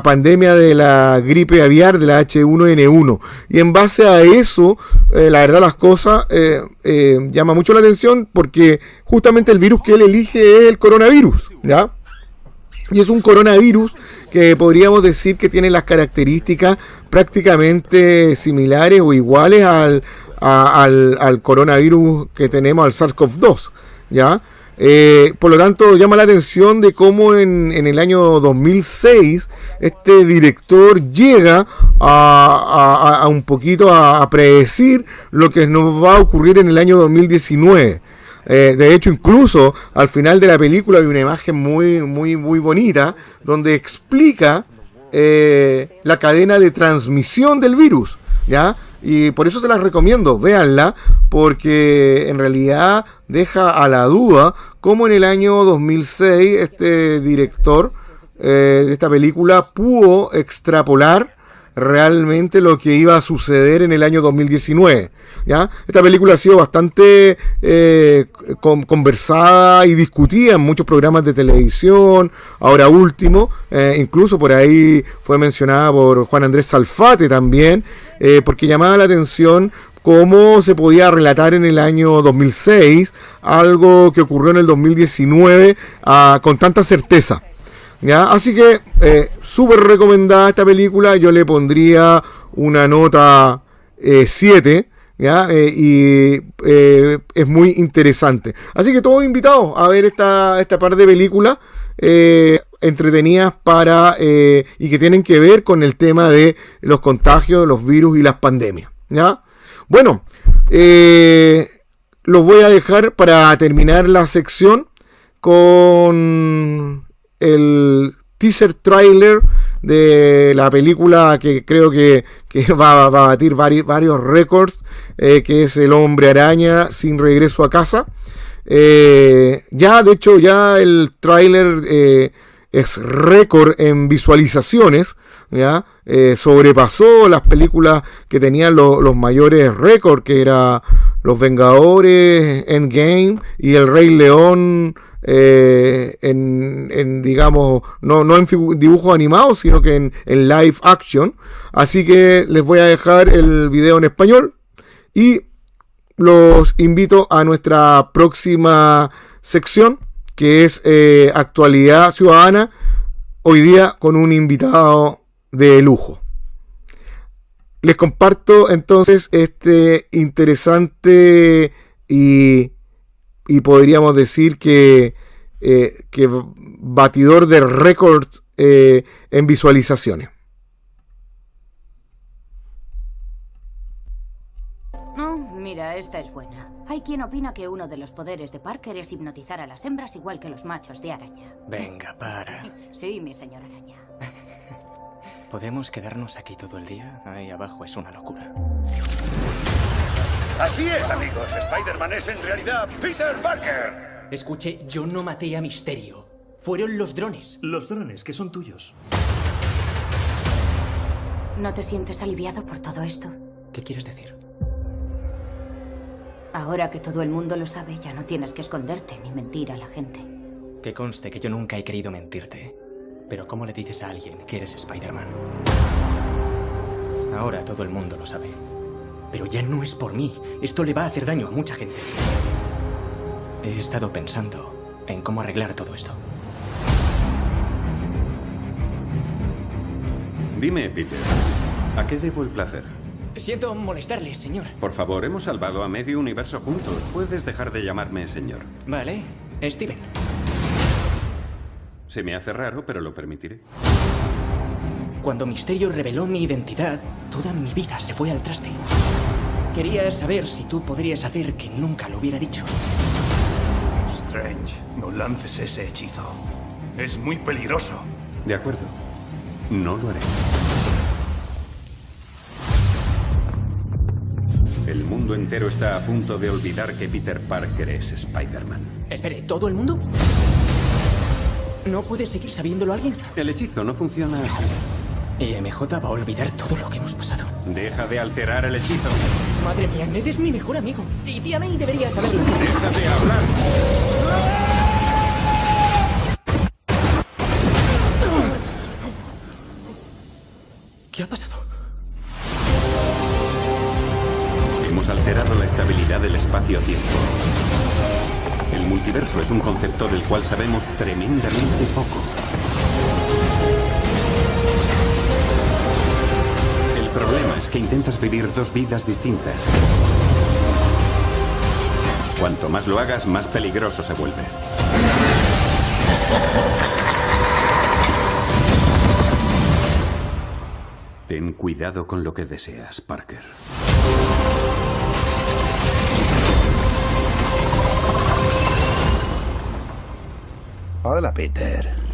pandemia de la gripe aviar, de la H1N1. Y en base a eso, la verdad las cosas llama mucho la atención, porque justamente el virus que él elige es el coronavirus, ¿ya? Y es un coronavirus que podríamos decir que tiene las características prácticamente similares o iguales al coronavirus que tenemos, al SARS-CoV-2, ¿ya? Por lo tanto, llama la atención de cómo en el año 2006 este director llega a un poquito a predecir lo que nos va a ocurrir en el año 2019. De hecho, incluso al final de la película hay una imagen muy bonita donde explica la cadena de transmisión del virus, ¿ya? Y por eso se las recomiendo, véanla, porque en realidad deja a la duda cómo en el año 2006 este director de esta película pudo extrapolar realmente lo que iba a suceder en el año 2019, ¿ya? Esta película ha sido bastante conversada y discutida en muchos programas de televisión. Ahora último, incluso por ahí fue mencionada por Juan Andrés Salfate también, porque llamaba la atención cómo se podía relatar en el año 2006 algo que ocurrió en el 2019 con tanta certeza, ¿ya? Así que súper recomendada esta película. Yo le pondría una nota 7, ¿ya? Y es muy interesante. Así que todos invitados a ver esta par de películas entretenidas y que tienen que ver con el tema de los contagios, los virus y las pandemias, ¿ya? Bueno, los voy a dejar para terminar la sección con el teaser trailer de la película que creo que va a batir varios récords, que es El Hombre Araña sin regreso a casa. De hecho el trailer es récord en visualizaciones, ¿ya? Sobrepasó las películas que tenían los mayores récords, que era Los Vengadores, Endgame y El Rey León, digamos, no en dibujos animados, sino que en live action. Así que les voy a dejar el video en español y los invito a nuestra próxima sección, que es Actualidad Ciudadana, hoy día con un invitado de lujo. Les comparto entonces este interesante y podríamos decir que batidor de récords en visualizaciones. Mira, esta es buena. Hay quien opina que uno de los poderes de Parker es hipnotizar a las hembras igual que los machos de araña. Venga, para. Sí, mi señor araña. ¿Podemos quedarnos aquí todo el día? Ahí abajo es una locura. Así es, amigos. Spider-Man es en realidad Peter Parker. Escuche, yo no maté a Misterio. Fueron los drones. Los drones, que son tuyos. ¿No te sientes aliviado por todo esto? ¿Qué quieres decir? Ahora que todo el mundo lo sabe, ya no tienes que esconderte ni mentir a la gente. Que conste que yo nunca he querido mentirte. Pero ¿cómo le dices a alguien que eres Spider-Man? Ahora todo el mundo lo sabe. Pero ya no es por mí. Esto le va a hacer daño a mucha gente. He estado pensando en cómo arreglar todo esto. Dime, Peter, ¿a qué debo el placer? Siento molestarle, señor. Por favor, hemos salvado a medio universo juntos. Puedes dejar de llamarme señor. Vale, Steven. Se me hace raro, pero lo permitiré. Cuando Misterio reveló mi identidad, toda mi vida se fue al traste. Quería saber si tú podrías hacer que nunca lo hubiera dicho. Strange, no lances ese hechizo. Es muy peligroso. De acuerdo. No lo haré. El mundo entero está a punto de olvidar que Peter Parker es Spider-Man. Espere, ¿todo el mundo? ¿No puede seguir sabiéndolo alguien? El hechizo no funciona así. Y MJ va a olvidar todo lo que hemos pasado. Deja de alterar el hechizo. Madre mía, Ned es mi mejor amigo. Y tía May debería saberlo. Deja de hablar. ¿Qué ha pasado? Hemos alterado la estabilidad del espacio-tiempo. El multiverso es un concepto del cual sabemos tremendamente poco. El problema es que intentas vivir dos vidas distintas. Cuanto más lo hagas, más peligroso se vuelve. Ten cuidado con lo que deseas, Parker. Hola, Peter.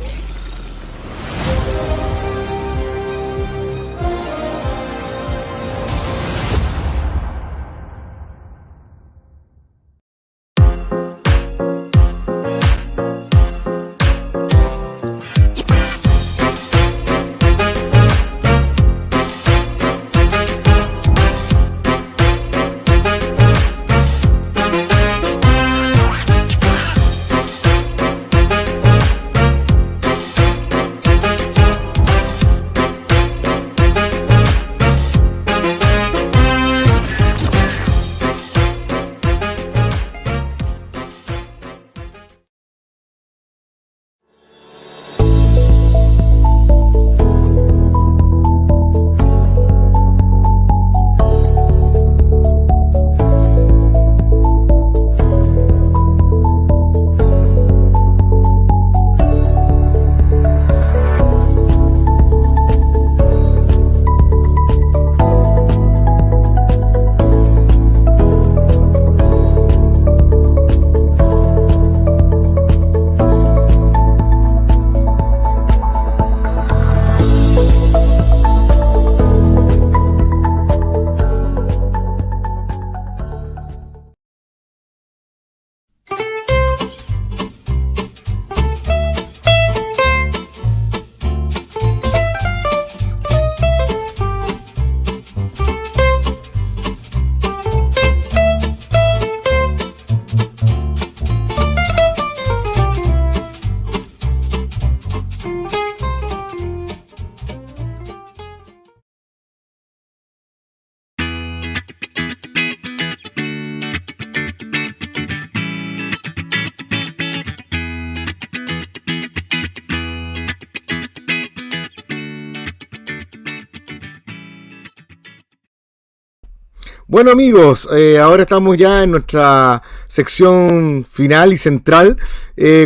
Bueno amigos, ahora estamos ya en nuestra sección final y central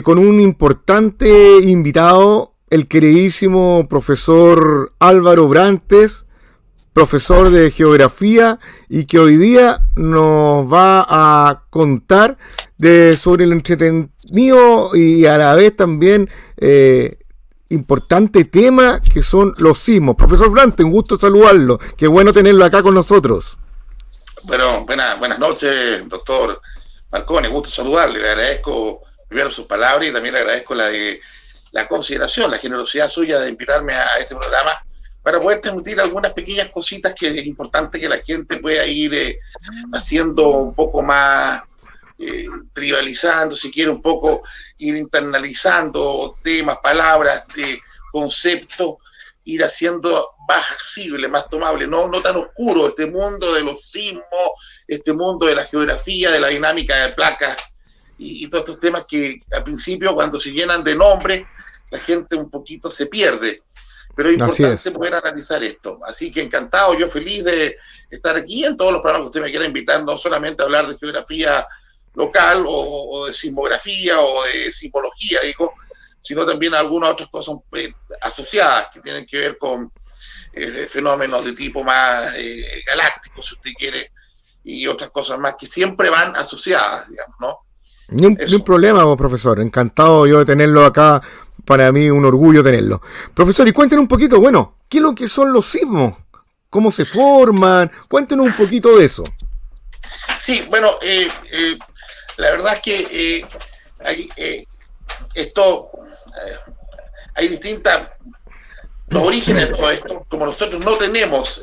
con un importante invitado, el queridísimo profesor Álvaro Brantes, profesor de geografía y que hoy día nos va a contar sobre el entretenido y a la vez también importante tema que son los sismos. Profesor Brantes, un gusto saludarlo, qué bueno tenerlo acá con nosotros. Bueno, buenas noches, doctor Marconi, gusto saludarle, le agradezco primero sus palabras y también le agradezco la consideración, la generosidad suya de invitarme a este programa para poder transmitir algunas pequeñas cositas que es importante que la gente pueda ir haciendo un poco más, tribalizando, si quiere un poco ir internalizando temas, palabras, conceptos, ir haciendo más accesible, más tomable, no tan oscuro este mundo de los sismos, este mundo de la geografía, de la dinámica de placas y todos estos temas que al principio cuando se llenan de nombres la gente un poquito se pierde, pero es importante poder analizar esto. Así que encantado, yo feliz de estar aquí en todos los programas que usted me quiera invitar, no solamente a hablar de geografía local o de sismografía o de sismología, digo, sino también a algunas otras cosas asociadas que tienen que ver con fenómenos de tipo más galáctico, si usted quiere, y otras cosas más que siempre van asociadas, digamos, ¿no? Ni un problema, profesor. Encantado yo de tenerlo acá. Para mí un orgullo tenerlo. Profesor, y cuéntenos un poquito, bueno, ¿qué es lo que son los sismos? ¿Cómo se forman? Cuéntenos un poquito de eso. Sí, bueno, la verdad es que hay distintas los orígenes de todo esto. Como nosotros no tenemos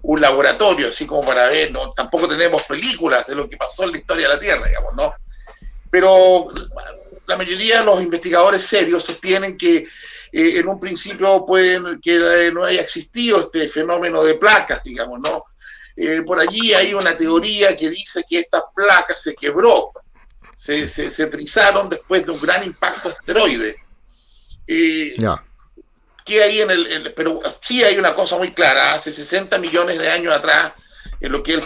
un laboratorio así como para ver, no, tampoco tenemos películas de lo que pasó en la historia de la Tierra, digamos, ¿no? Pero la mayoría de los investigadores serios sostienen que en un principio que no haya existido este fenómeno de placas, digamos, ¿no? Por allí hay una teoría que dice que estas placas se quebró, se trizaron después de un gran impacto asteroide. Que hay pero sí hay una cosa muy clara: hace 60 millones de años atrás, en lo que es el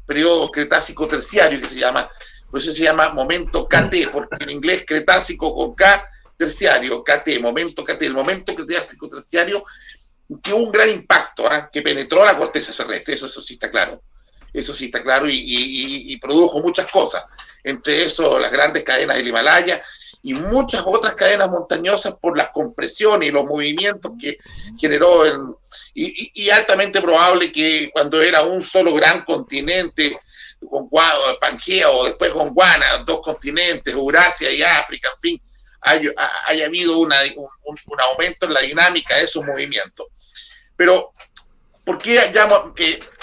periodo Cretácico Terciario, que se llama, por eso se llama momento KT, porque en inglés Cretácico con K, terciario, KT, momento KT, el momento Cretácico Terciario, que hubo un gran impacto que penetró la corteza terrestre, eso sí está claro. Eso sí está claro, y produjo muchas cosas, entre eso las grandes cadenas del Himalaya y muchas otras cadenas montañosas por las compresiones y los movimientos que generó, y altamente probable que cuando era un solo gran continente, con Pangea o después con Gondwana, dos continentes, Eurasia y África, en fin, haya habido un aumento en la dinámica de esos movimientos. Pero, ¿por qué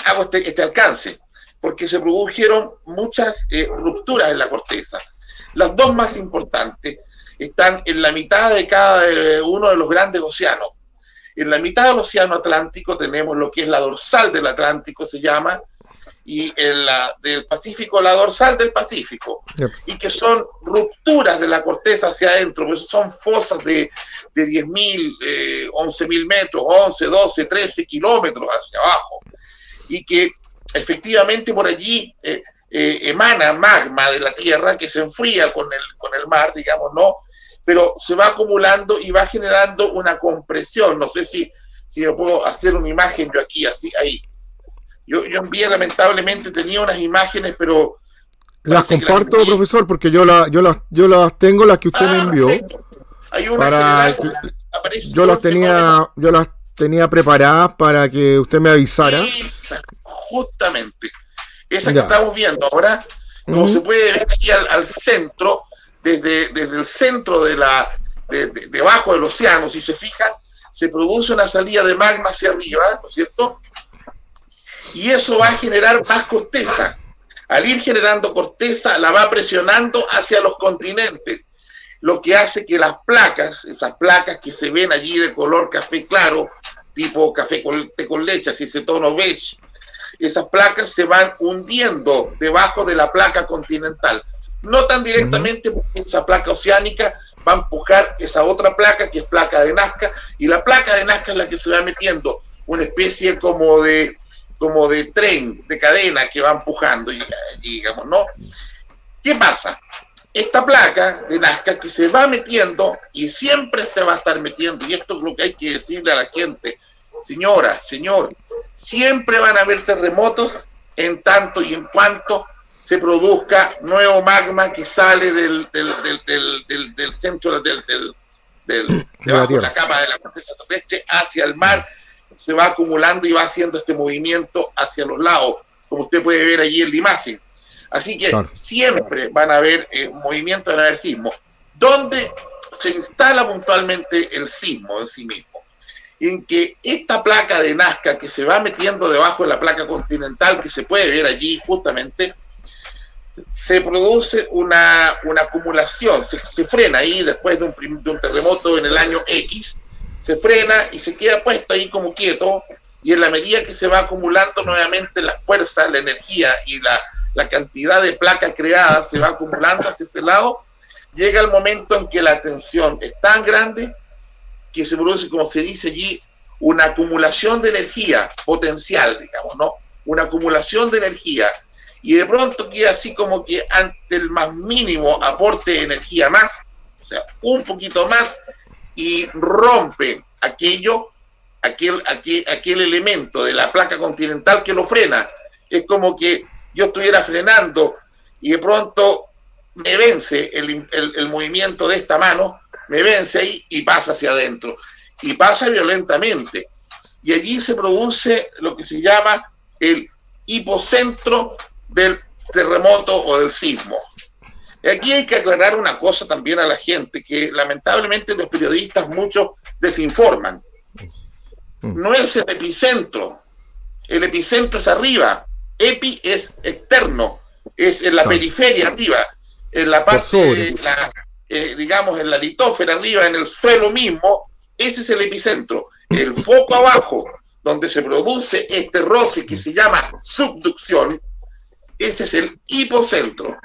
hago este alcance? Porque se produjeron muchas rupturas en la corteza. Las dos más importantes están en la mitad de cada uno de los grandes océanos. En la mitad del océano Atlántico tenemos lo que es la dorsal del Atlántico, se llama, y en la del Pacífico, la dorsal del Pacífico, y que son rupturas de la corteza hacia adentro, pues son fosas de 10.000, 11.000 metros, 11, 12, 13 kilómetros hacia abajo, y que efectivamente por allí emana magma de la Tierra que se enfría con el mar, digamos, ¿no? Pero se va acumulando y va generando una compresión. No sé si yo puedo hacer una imagen yo aquí, así, ahí. Yo envié, lamentablemente, tenía unas imágenes, pero... Las comparto, profesor, porque yo las tengo, las que usted me envió. Perfecto. Hay una yo las tenía preparadas para que usted me avisara. Justamente. Esa que estamos viendo ahora, como se puede ver aquí al centro, desde el centro debajo del océano, si se fijan, se produce una salida de magma hacia arriba, ¿no es cierto? Y eso va a generar más corteza. Al ir generando corteza, la va presionando hacia los continentes, lo que hace que las placas, esas placas que se ven allí de color café claro, tipo café con leche, así ese tono beige, esas placas se van hundiendo debajo de la placa continental. No tan directamente, porque esa placa oceánica va a empujar esa otra placa, que es placa de Nazca, y la placa de Nazca es la que se va metiendo, una especie como de tren, de cadena que va empujando, digamos, ¿no? ¿Qué pasa? Esta placa de Nazca que se va metiendo y siempre se va a estar metiendo, y esto es lo que hay que decirle a la gente, señora, señor, siempre van a haber terremotos en tanto y en cuanto se produzca nuevo magma que sale del centro debajo de la capa de la corteza terrestre hacia el mar, se va acumulando y va haciendo este movimiento hacia los lados, como usted puede ver allí en la imagen. Así que siempre van a haber movimientos, van a haber sismos. ¿Dónde se instala puntualmente el sismo en sí mismo? En que esta placa de Nazca que se va metiendo debajo de la placa continental, que se puede ver allí justamente, se produce una acumulación, se frena ahí después de un terremoto en el año X, se frena y se queda puesto ahí como quieto, y en la medida que se va acumulando nuevamente la fuerza, la energía y la cantidad de placas creadas se va acumulando hacia ese lado, llega el momento en que la tensión es tan grande que se produce, como se dice allí, una acumulación de energía potencial, digamos, ¿no? Una acumulación de energía, y de pronto queda así como que ante el más mínimo aporte de energía más, o sea, un poquito más, y rompe aquel elemento de la placa continental que lo frena. Es como que yo estuviera frenando y de pronto me vence el movimiento de esta mano, me vence ahí y pasa hacia adentro, y pasa violentamente, y allí se produce lo que se llama el hipocentro del sismo. Aquí hay que aclarar una cosa también a la gente, que lamentablemente los periodistas muchos desinforman. No es el epicentro es arriba, epi es externo, es en la periferia arriba, en la parte, digamos, en la litósfera arriba, en el suelo mismo, ese es el epicentro. El foco abajo, donde se produce este roce que se llama subducción, ese es el hipocentro.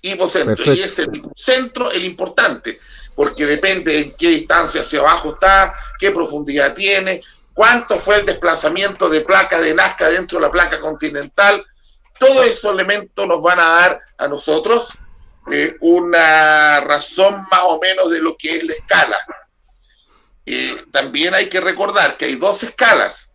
Perfecto. Y es el centro el importante, porque depende en qué distancia hacia abajo está, qué profundidad tiene, cuánto fue el desplazamiento de placa de Nazca dentro de la placa continental. Todos esos elementos nos van a dar a nosotros una razón más o menos de lo que es la escala. También hay que recordar que hay dos escalas.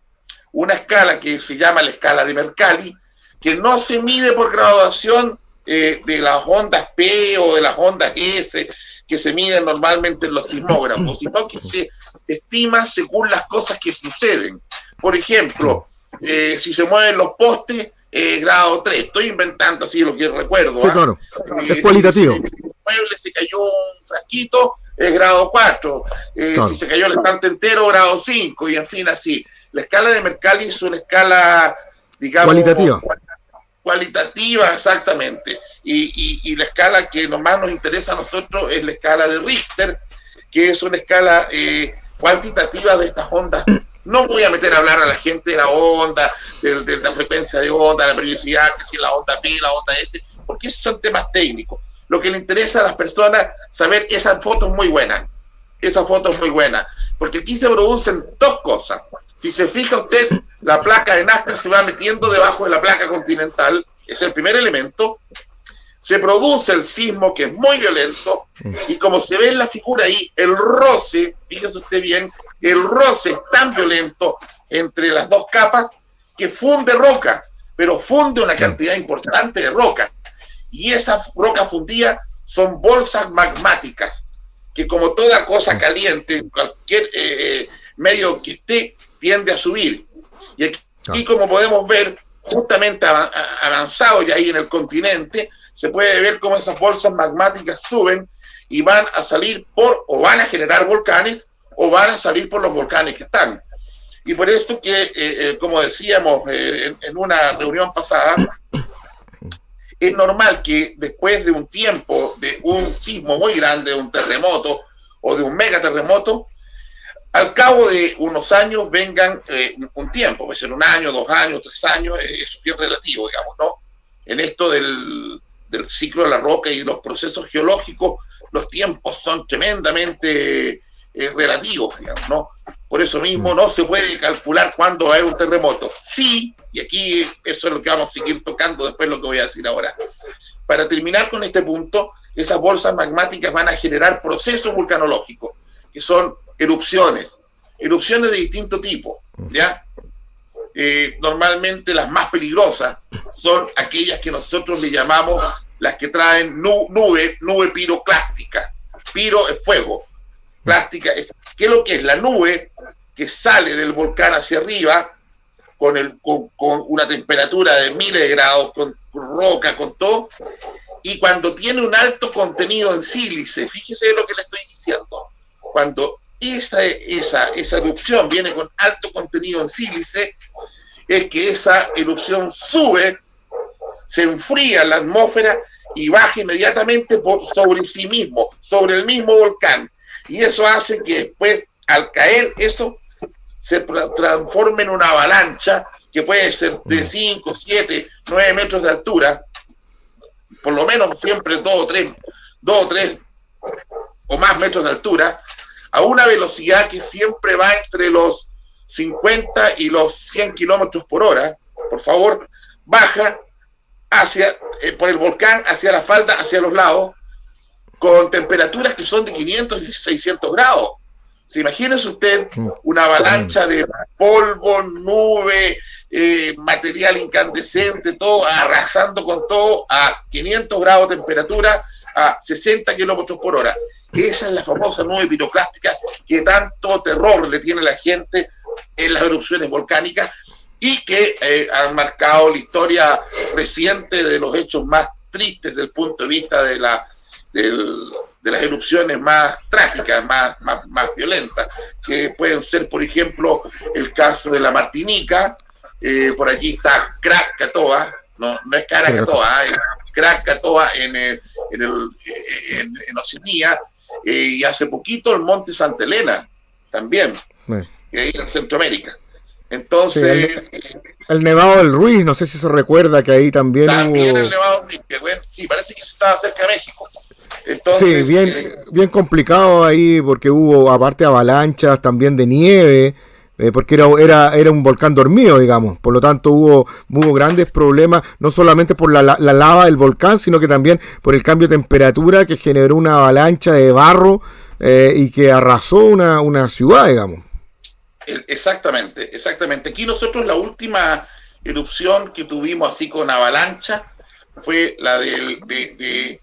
Una escala que se llama la escala de Mercalli, que no se mide por graduación de las ondas P o de las ondas S, que se miden normalmente en los sismógrafos, sino que se estima según las cosas que suceden. Por ejemplo, si se mueven los postes, grado 3, estoy inventando así lo que recuerdo. Sí, claro. Es cualitativo. Si el mueble se cayó un frasquito, es grado 4. Claro. Si se cayó el estante entero, grado 5, y en fin, así. La escala de Mercalli es una escala, digamos, cualitativa, exactamente. Y la escala que más nos interesa a nosotros es la escala de Richter, que es una escala cuantitativa de estas ondas. No voy a meter a hablar a la gente de la onda, de la frecuencia de onda, la periodicidad, que si la onda P, la onda S, porque esos son temas técnicos. Lo que le interesa a las personas saber, esa foto es muy buena, porque aquí se producen dos cosas. Si se fija usted, la placa de Nazca se va metiendo debajo de la placa continental, es el primer elemento. Se produce el sismo, que es muy violento, y como se ve en la figura ahí, el roce, fíjese usted bien, el roce es tan violento entre las dos capas que funde roca, pero funde una cantidad importante de roca. Y esas rocas fundidas son bolsas magmáticas, que como toda cosa caliente, cualquier medio que esté, tiende a subir. Y aquí, como podemos ver, justamente avanzado ya ahí en el continente, se puede ver cómo esas bolsas magmáticas suben y van a salir o van a generar volcanes, o van a salir por los volcanes que están. Y por eso que, como decíamos en una reunión pasada, es normal que después de un tiempo de un sismo muy grande, de un terremoto o de un megaterremoto, al cabo de unos años vengan un tiempo, puede ser 1 año, 2 años, 3 años, eso es bien relativo, digamos, ¿no? En esto del ciclo de la roca y los procesos geológicos, los tiempos son tremendamente relativos, digamos, ¿no? Por eso mismo no se puede calcular cuándo va a haber un terremoto. Sí, y aquí eso es lo que vamos a seguir tocando después, lo que voy a decir ahora. Para terminar con este punto, esas bolsas magmáticas van a generar procesos vulcanológicos, que son erupciones de distinto tipo, ¿ya? Normalmente las más peligrosas son aquellas que nosotros le llamamos las que traen nube piroclástica. Piro es fuego, plástica es, ¿qué es lo que es? La nube que sale del volcán hacia arriba con una temperatura de miles de grados, con roca, con todo, y cuando tiene un alto contenido en sílice, fíjese lo que le estoy diciendo, cuando esa erupción viene con alto contenido en sílice, es que esa erupción sube, se enfría la atmósfera y baja inmediatamente sobre sí mismo, sobre el mismo volcán. Y eso hace que después, al caer, eso se transforme en una avalancha que puede ser de 5, 7, 9 metros de altura, por lo menos siempre 2 o 3 o más metros de altura, a una velocidad que siempre va entre los 50 y los 100 kilómetros por hora. Por favor, baja por el volcán hacia la falda, hacia los lados, con temperaturas que son de 500 y 600 grados. ¿Se imagínese usted una avalancha de polvo, nube, material incandescente, todo arrasando con todo a 500 grados de temperatura, a 60 kilómetros por hora? Esa es la famosa nube piroclástica que tanto terror le tiene a la gente en las erupciones volcánicas, y que han marcado la historia reciente de los hechos más tristes desde el punto de vista de las erupciones más trágicas, más violentas, que pueden ser, por ejemplo, el caso de la Martinica. Por allí está Krakatoa, no es Krakatoa, es Krakatoa en Oceanía, y hace poquito el Monte Santa Elena también, en Sí, Centroamérica. Entonces, el Nevado del Ruiz, no sé si se recuerda que ahí también hubo... el Nevado del Ruiz, que bueno, sí, parece que se estaba cerca de México. Entonces, sí, bien complicado ahí, porque hubo aparte avalanchas también de nieve, porque era un volcán dormido, digamos. Por lo tanto hubo grandes problemas, no solamente por la lava del volcán, sino que también por el cambio de temperatura que generó una avalancha de barro y que arrasó una ciudad, digamos. Exactamente. Aquí nosotros la última erupción que tuvimos así con avalancha fue la de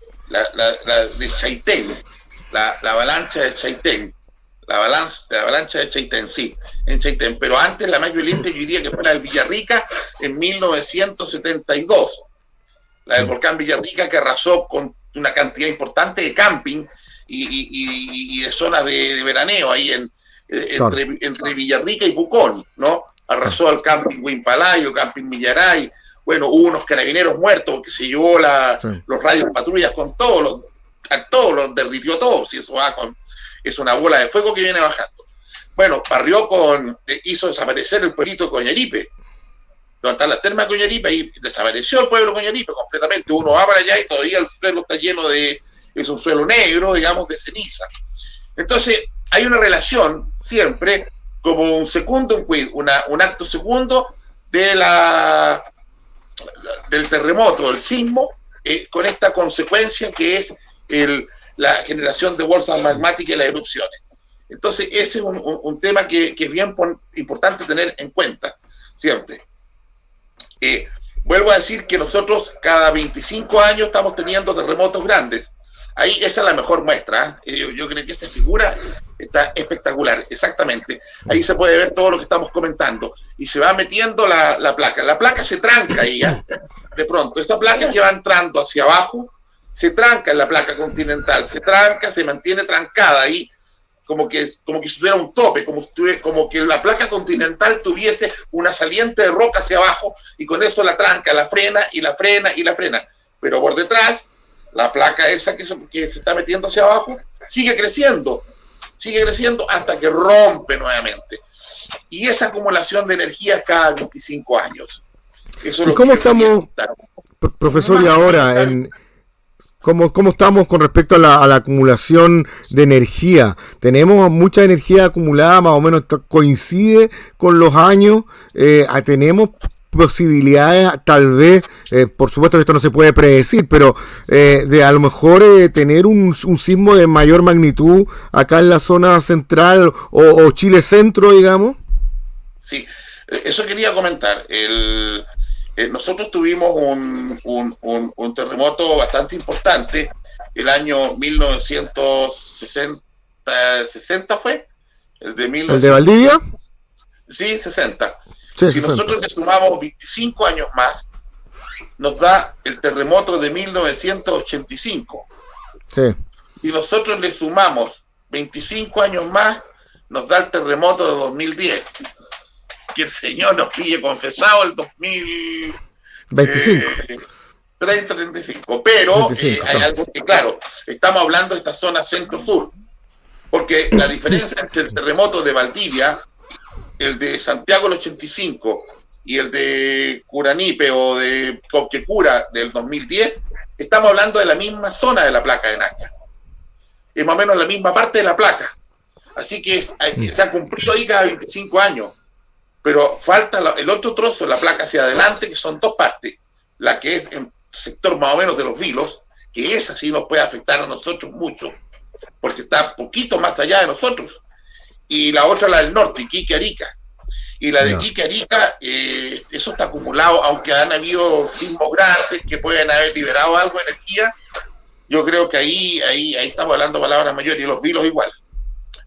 Chaitén, la avalancha de Chaitén, la avalancha de Chaitén, sí, en Chaitén, pero antes la más violenta yo diría que fue la del Villarrica en 1972, la del volcán Villarrica, que arrasó con una cantidad importante de camping y de zonas de veraneo ahí entre Villarrica y Pucón, ¿no? Arrasó al camping Huimpalayo, el camping Millaray. Bueno, hubo unos carabineros muertos porque se llevó los radios patrullas con todos los derritió todos, y eso es una bola de fuego que viene bajando. Bueno, hizo desaparecer el pueblito de Coñaripe, donde están las termas de Coñaripe, y desapareció el pueblo de Coñaripe completamente. Uno va para allá y todavía el suelo está lleno es un suelo negro, digamos, de ceniza. Entonces, hay una relación siempre como un acto segundo del terremoto, del sismo, con esta consecuencia que es la generación de bolsas magmáticas y las erupciones. Entonces, ese es un tema que es bien importante tener en cuenta siempre. Vuelvo a decir que nosotros cada 25 años estamos teniendo terremotos grandes. Ahí esa es la mejor muestra. Yo creo que esa figura está espectacular, exactamente. Ahí se puede ver todo lo que estamos comentando. Y se va metiendo la placa. La placa se tranca ahí, ¿ya? De pronto. Esa placa que va entrando hacia abajo, se tranca en la placa continental. Se tranca, se mantiene trancada ahí, como que si tuviera un tope, como que la placa continental tuviese una saliente de roca hacia abajo, y con eso la tranca, la frena y la frena y la frena. Pero por detrás, la placa esa que se está metiendo hacia abajo sigue creciendo hasta que rompe nuevamente. Y esa acumulación de energía cada 25 años. Eso es ¿Y cómo estamos, profesor, y ahora ¿Cómo estamos con respecto a la acumulación de energía? ¿Tenemos mucha energía acumulada, más o menos coincide con los años? ¿Tenemos posibilidades, tal vez, por supuesto que esto no se puede predecir, pero de a lo mejor tener un sismo de mayor magnitud acá en la zona central o Chile centro, digamos? Sí, eso quería comentar. Nosotros tuvimos un terremoto bastante importante el año 1960 fue, ¿el de Valdivia? Sí, 60. Sí, si 60. Nosotros le sumamos 25 años más, nos da el terremoto de 1985. Sí. Si nosotros le sumamos 25 años más, nos da el terremoto de 2010. Que el Señor nos pille confesado el 2025. 30-35. Pero 25, hay algo que, claro, estamos hablando de esta zona centro-sur. Porque la diferencia entre el terremoto de Valdivia, el de Santiago del 85 y el de Curanipe o de Coquecura del 2010, estamos hablando de la misma zona de la placa de Nazca. Es más o menos la misma parte de la placa. Así que se ha cumplido ahí cada 25 años. Pero falta el otro trozo de la placa hacia adelante, que son dos partes. La que es en sector más o menos de los Vilos, que esa sí nos puede afectar a nosotros mucho, porque está poquito más allá de nosotros. Y la otra, la del norte, Iquique, Arica. Y la de Iquique, Arica, eso está acumulado, aunque han habido sismos grandes que pueden haber liberado algo de energía. Yo creo que ahí estamos hablando palabras mayores, y los Vilos igual.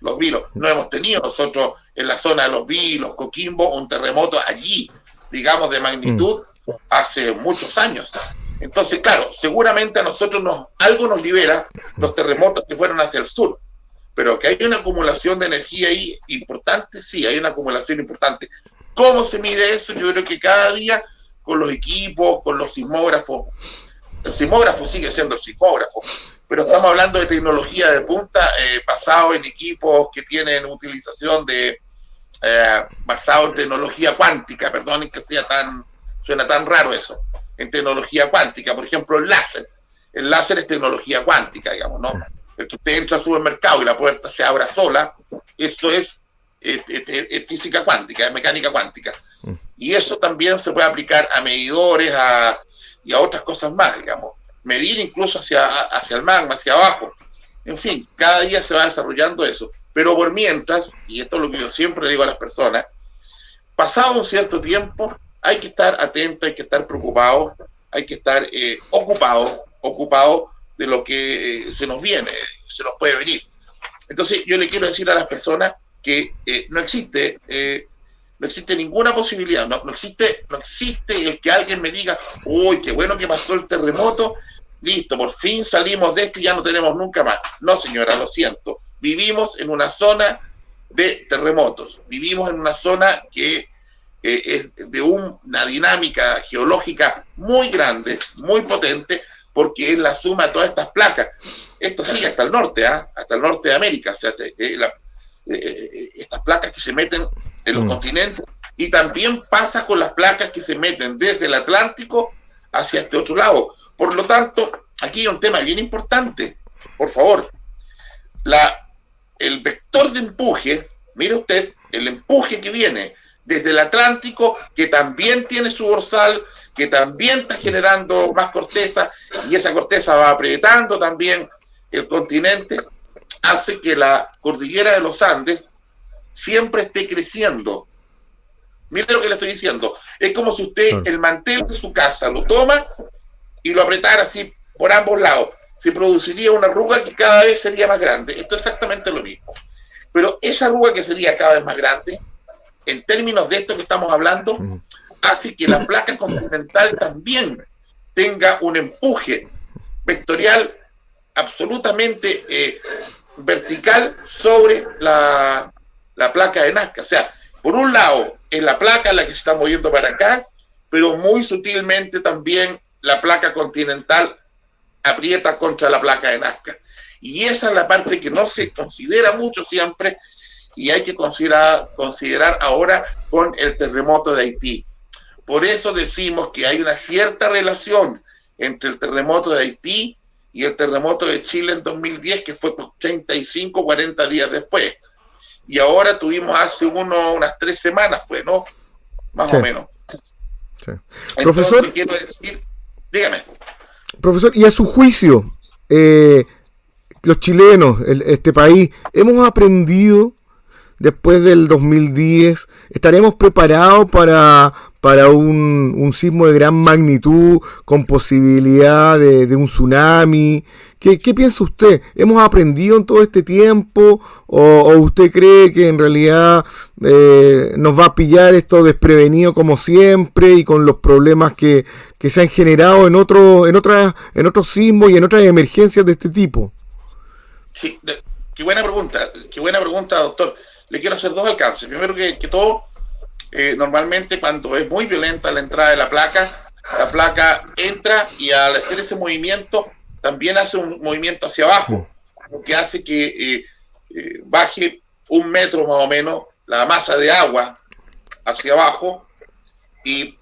Los Vilos, no hemos tenido nosotros en la zona de los Vilos, Coquimbo, un terremoto allí, digamos, de magnitud hace muchos años. Entonces, claro, seguramente a nosotros algo nos libera los terremotos que fueron hacia el sur, pero que hay una acumulación de energía ahí importante, sí, hay una acumulación importante. ¿Cómo se mide eso? Yo creo que cada día con los equipos, con los sismógrafos. El sismógrafo sigue siendo el sismógrafo, pero estamos hablando de tecnología de punta, basado en equipos que tienen utilización basado en tecnología cuántica, perdonen que suena tan raro eso, en tecnología cuántica. Por ejemplo, el láser es tecnología cuántica, digamos, ¿no? El que usted entra al supermercado y la puerta se abra sola, eso es física cuántica, es mecánica cuántica. Y eso también se puede aplicar a medidores y a otras cosas más, digamos. Medir incluso hacia el magma, hacia abajo. En fin, cada día se va desarrollando eso. Pero por mientras, y esto es lo que yo siempre le digo a las personas, pasado un cierto tiempo, hay que estar atento, hay que estar preocupado, hay que estar ocupado de lo que se nos viene, se nos puede venir. Entonces yo le quiero decir a las personas que no existe ninguna posibilidad, no existe el que alguien me diga, uy, qué bueno que pasó el terremoto, listo, por fin salimos de esto y ya no tenemos nunca más. No, señora, lo siento. Vivimos en una zona de terremotos, vivimos en una zona que es de una dinámica geológica muy grande, muy potente, porque es la suma de todas estas placas. Esto sigue hasta el norte, hasta el norte de América, o sea, estas placas que se meten en los continentes, y también pasa con las placas que se meten desde el Atlántico hacia este otro lado. Por lo tanto, aquí hay un tema bien importante, por favor. El vector de empuje, mire usted, el empuje que viene desde el Atlántico, que también tiene su dorsal, que también está generando más corteza, y esa corteza va apretando también el continente, hace que la cordillera de los Andes siempre esté creciendo. Mire lo que le estoy diciendo. Es como si usted el mantel de su casa lo toma y lo apretara así por ambos lados. Se produciría una arruga que cada vez sería más grande. Esto es exactamente lo mismo. Pero esa arruga que sería cada vez más grande, en términos de esto que estamos hablando, hace que la placa continental también tenga un empuje vectorial absolutamente vertical sobre la placa de Nazca. O sea, por un lado es la placa la que se está moviendo para acá, pero muy sutilmente también la placa continental aprieta contra la placa de Nazca. Y esa es la parte que no se considera mucho siempre, y hay que considerar ahora con el terremoto de Haití. Por eso decimos que hay una cierta relación entre el terremoto de Haití y el terremoto de Chile en 2010, que fue 35, 40 días después. Y ahora tuvimos hace unas 3 semanas, ¿no? Más o menos. Sí. Entonces, Profesor, quiero decir, dígame. Profesor, y a su juicio, los chilenos, este país, ¿hemos aprendido después del 2010? ¿Estaremos preparados para un sismo de gran magnitud con posibilidad de un tsunami? ¿Qué piensa usted? ¿Hemos aprendido en todo este tiempo? ¿O usted cree que en realidad nos va a pillar esto desprevenido como siempre y con los problemas que se han generado en otros sismos y en otras emergencias de este tipo? Sí, qué buena pregunta, doctor. Le quiero hacer 2 alcances. Primero que todo, normalmente cuando es muy violenta la entrada de la placa entra y al hacer ese movimiento también hace un movimiento hacia abajo, lo que hace que baje 1 metro más o menos la masa de agua hacia abajo y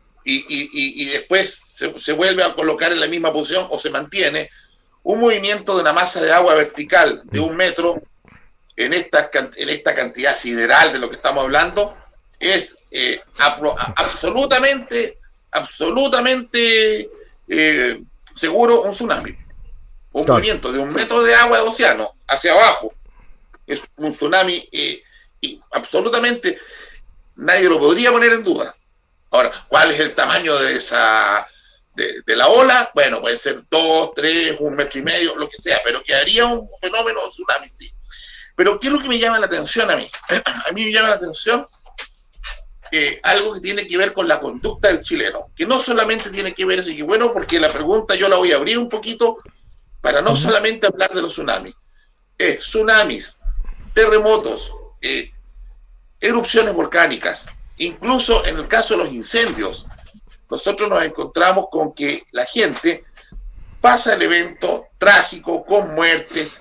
después se vuelve a colocar en la misma posición o se mantiene. Un movimiento de una masa de agua vertical de 1 metro en esta cantidad sideral de lo que estamos hablando es absolutamente seguro un tsunami. Un movimiento de 1 metro de agua de océano hacia abajo es un tsunami y absolutamente nadie lo podría poner en duda. Ahora, ¿cuál es el tamaño de la ola? Bueno, puede ser 2, 3, 1,5 metros, lo que sea, pero quedaría un fenómeno de tsunami, sí. Pero ¿qué es lo que me llama la atención a mí? A mí me llama la atención algo que tiene que ver con la conducta del chileno, que no solamente tiene que ver, así que bueno, porque la pregunta yo la voy a abrir un poquito para no solamente hablar de los tsunamis. Tsunamis, terremotos, erupciones volcánicas, incluso en el caso de los incendios, nosotros nos encontramos con que la gente pasa el evento trágico, con muertes,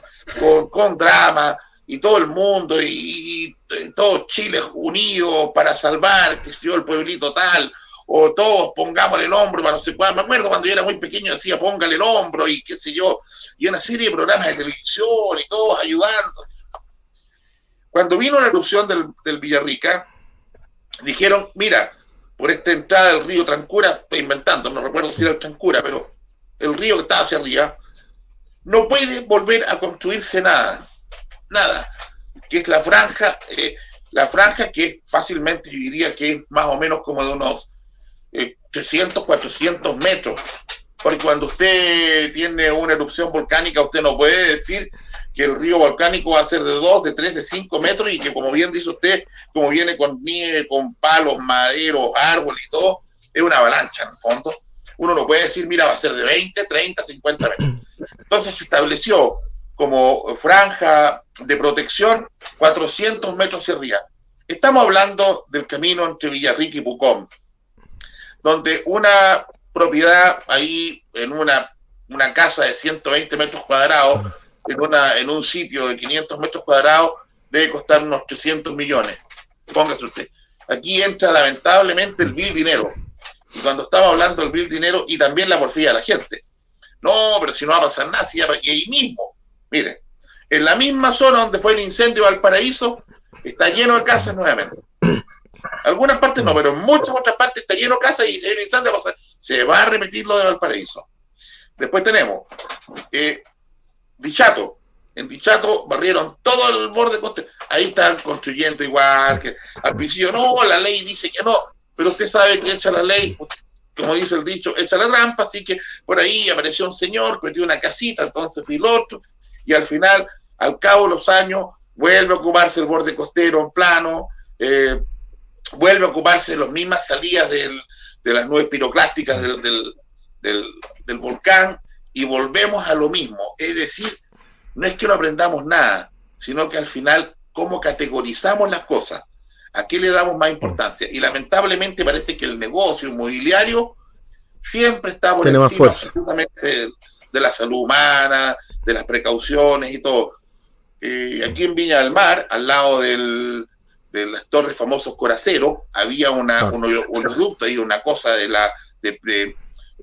con drama, y todo el mundo, y todo Chile unido para salvar, que se el pueblito tal, o todos pongámosle el hombro para no sé cuál. Me acuerdo cuando yo era muy pequeño decía póngale el hombro y qué sé yo, y una serie de programas de televisión y todos ayudando. Cuando vino la erupción del Villarrica, dijeron, mira, por esta entrada del río Trancura, estoy inventando, no recuerdo si era el Trancura, pero el río que estaba hacia arriba, no puede volver a construirse nada, que es la franja que es fácilmente, yo diría que es más o menos como de unos 300, 400 metros, porque cuando usted tiene una erupción volcánica, usted no puede decir que el río volcánico va a ser de 2, de 3, de 5 metros, y que como bien dice usted, como viene con nieve, con palos, maderos, árboles y todo, es una avalancha en el fondo. Uno no puede decir, mira, va a ser de 20, 30, 50 metros. Entonces se estableció como franja de protección 400 metros hacia arriba. Estamos hablando del camino entre Villarrica y Pucón, donde una propiedad ahí en una casa de 120 metros cuadrados, en un sitio de 500 metros cuadrados, debe costar unos 300 millones. Póngase usted. Aquí entra lamentablemente el vil dinero. Y cuando estamos hablando del vil dinero y también la porfía de la gente. No, pero si no va a pasar nada, si ahí mismo. Mire, en la misma zona donde fue el incendio de Valparaíso, está lleno de casas nuevamente. Algunas partes no, pero en muchas otras partes está lleno de casas y si hay un incendio se va a repetir lo de Valparaíso. Después tenemos Dichato. En Dichato barrieron todo el borde costero. Ahí están construyendo igual que al principio. No, la ley dice que no, pero usted sabe que echa la ley, como dice el dicho, echa la trampa, así que por ahí apareció un señor, metió una casita, entonces fui el otro, y al final, al cabo de los años, vuelve a ocuparse el borde costero en plano, vuelve a ocuparse las mismas salidas de las nubes piroclásticas del volcán, y volvemos a lo mismo. Es decir, no es que no aprendamos nada, sino que al final, cómo categorizamos las cosas, a qué le damos más importancia. Y lamentablemente parece que el negocio inmobiliario siempre está por encima absolutamente de la salud humana, de las precauciones y todo. Aquí en Viña del Mar, al lado de las torres famosos Coracero, había un oleoducto y una cosa del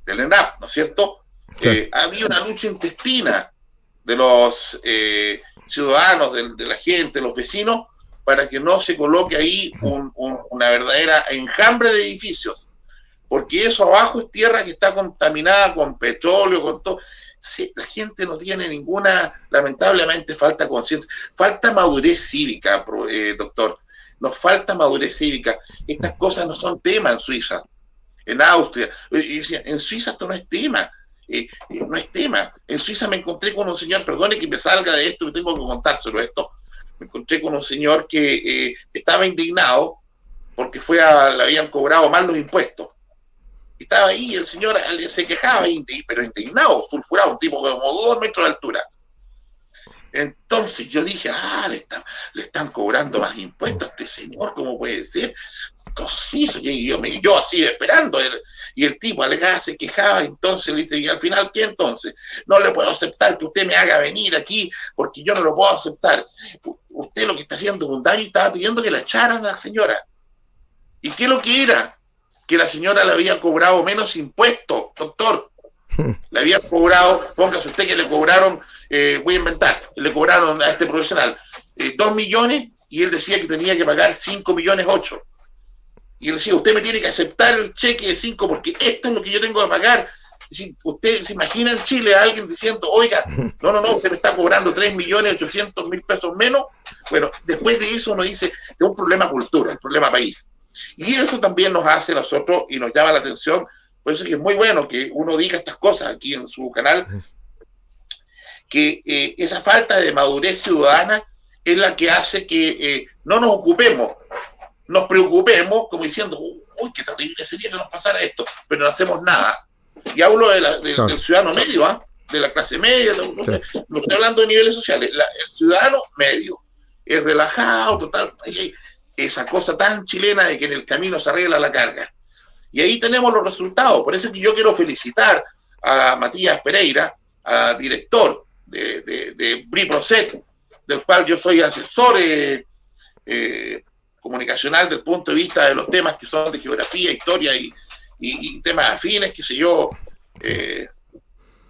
ENAP, ¿no es cierto? Sí. Había una lucha intestina de los ciudadanos, de la gente, los vecinos, para que no se coloque ahí una verdadera enjambre de edificios, porque eso abajo es tierra que está contaminada con petróleo, con todo. Sí, la gente no tiene ninguna, lamentablemente falta conciencia, falta madurez cívica, doctor, nos falta madurez cívica. Estas cosas no son tema en Suiza, en Austria, en Suiza esto no es tema. No es tema. En Suiza me encontré con un señor, perdone que me salga de esto, que tengo que contárselo esto. Me encontré con un señor que estaba indignado porque le habían cobrado mal los impuestos. Estaba ahí, el señor se quejaba, pero indignado, sulfurado, un tipo como 2 metros de altura. Entonces yo dije, le están cobrando más impuestos a este señor, ¿cómo puede ser? Entonces, yo así esperando, y el tipo alegaba, se quejaba, entonces le dice, y al final, ¿qué entonces? No le puedo aceptar que usted me haga venir aquí, porque yo no lo puedo aceptar. Usted lo que está haciendo es un daño y estaba pidiendo que la echaran a la señora. ¿Y qué es lo que era? Que la señora le había cobrado menos impuestos, doctor. Le había cobrado, póngase usted que le cobraron, voy a inventar, le cobraron a este profesional 2 millones y él decía que tenía que pagar 5 millones 8. Y él decía, usted me tiene que aceptar el cheque de 5 porque esto es lo que yo tengo que pagar. Si usted se imagina en Chile a alguien diciendo, oiga, no, usted me está cobrando 3.800.000 pesos menos. Bueno, después de eso uno dice, es un problema cultura, un problema país. Y eso también nos hace a nosotros y nos llama la atención. Por eso es que es muy bueno que uno diga estas cosas aquí en su canal, que esa falta de madurez ciudadana es la que hace que no nos ocupemos nos preocupemos como diciendo, uy, qué terrible sería que nos pasara esto, pero no hacemos nada. Y hablo del ciudadano medio, ¿eh? De la clase media, no estoy hablando de niveles sociales, el ciudadano medio es relajado, total, esa cosa tan chilena de que en el camino se arregla la carga. Y ahí tenemos los resultados. Por eso es que yo quiero felicitar a Matías Pereira, director de BRIPROCET, del cual yo soy asesor comunicacional del punto de vista de los temas que son de geografía, historia y temas afines, qué sé yo.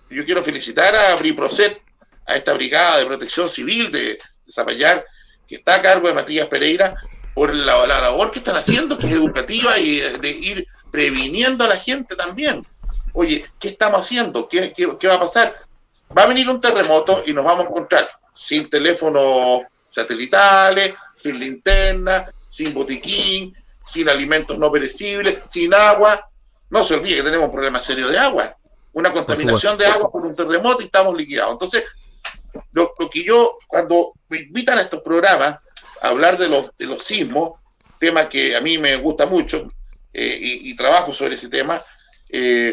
Yo quiero felicitar a BRIPROCET, a esta brigada de protección civil de Zapallar, que está a cargo de Matías Pereira, por la labor que están haciendo, que es educativa y de ir previniendo a la gente también. Oye, ¿qué estamos haciendo? ¿Qué va a pasar? Va a venir un terremoto y nos vamos a encontrar sin teléfonos satelitales, sin linterna, sin botiquín, sin alimentos no perecibles, sin agua. No se olvide que tenemos un problema serio de agua. Una contaminación de agua por un terremoto y estamos liquidados. Entonces, lo que yo, cuando me invitan a estos programas a hablar de los sismos, tema que a mí me gusta mucho y trabajo sobre ese tema, y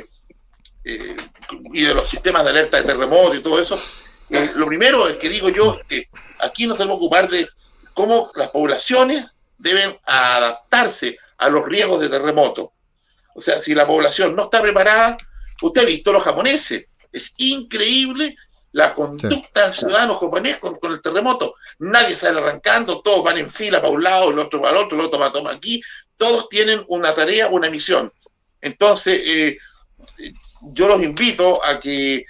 de los sistemas de alerta de terremoto y todo eso, lo primero es que digo yo, que aquí nos tenemos que ocupar de cómo las poblaciones deben adaptarse a los riesgos de terremoto. O sea, si la población no está preparada, usted ha visto los japoneses, es increíble la conducta del ciudadano japonés con el terremoto. Nadie sale arrancando, todos van en fila para un lado, el otro para el otro, el otro va a tomar aquí, todos tienen una tarea, una misión. Entonces, yo los invito a que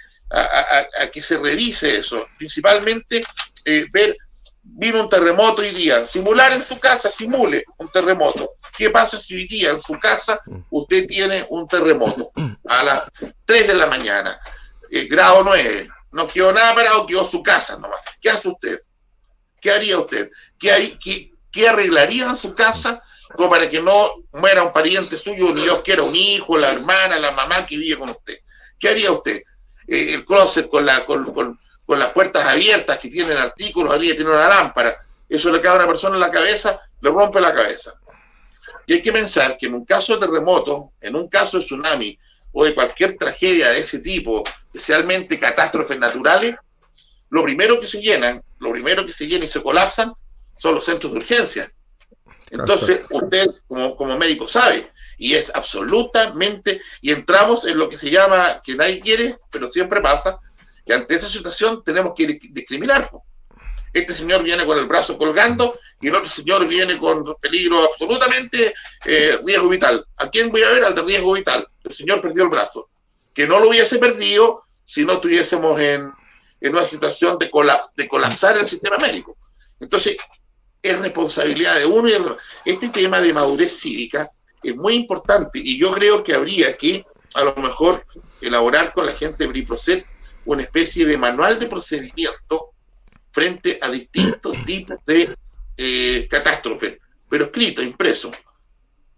se revise eso, principalmente ver, vino un terremoto hoy día, simular en su casa, simule un terremoto. ¿Qué pasa si hoy día en su casa usted tiene un terremoto a las 3 de la mañana, grado 9, no quedó nada parado, quedó su casa nomás? ¿Qué hace usted? ¿Qué haría usted? ¿Qué arreglaría en su casa como para que no muera un pariente suyo, ni Dios quiera un hijo, la hermana, la mamá que vive con usted? ¿Qué haría usted? El closet con las puertas abiertas que tienen artículos, arriba tiene una lámpara, eso le cae a una persona en la cabeza, le rompe la cabeza. Y hay que pensar que en un caso de terremoto, en un caso de tsunami o de cualquier tragedia de ese tipo, especialmente catástrofes naturales, lo primero que se llenan y se colapsan son los centros de urgencia. Entonces, usted como médico sabe, y es absolutamente, y entramos en lo que se llama, que nadie quiere, pero siempre pasa, que ante esa situación tenemos que discriminar. Este señor viene con el brazo colgando y el otro señor viene con peligro absolutamente riesgo vital. ¿A quién voy a ver? Al de riesgo vital. El señor perdió el brazo. Que no lo hubiese perdido si no estuviésemos en una situación de colapsar el sistema médico. Entonces, es responsabilidad de uno y del otro. Este tema de madurez cívica es muy importante y yo creo que habría que, a lo mejor, elaborar con la gente de BRIPROCET una especie de manual de procedimiento frente a distintos tipos de catástrofes, pero escrito, impreso.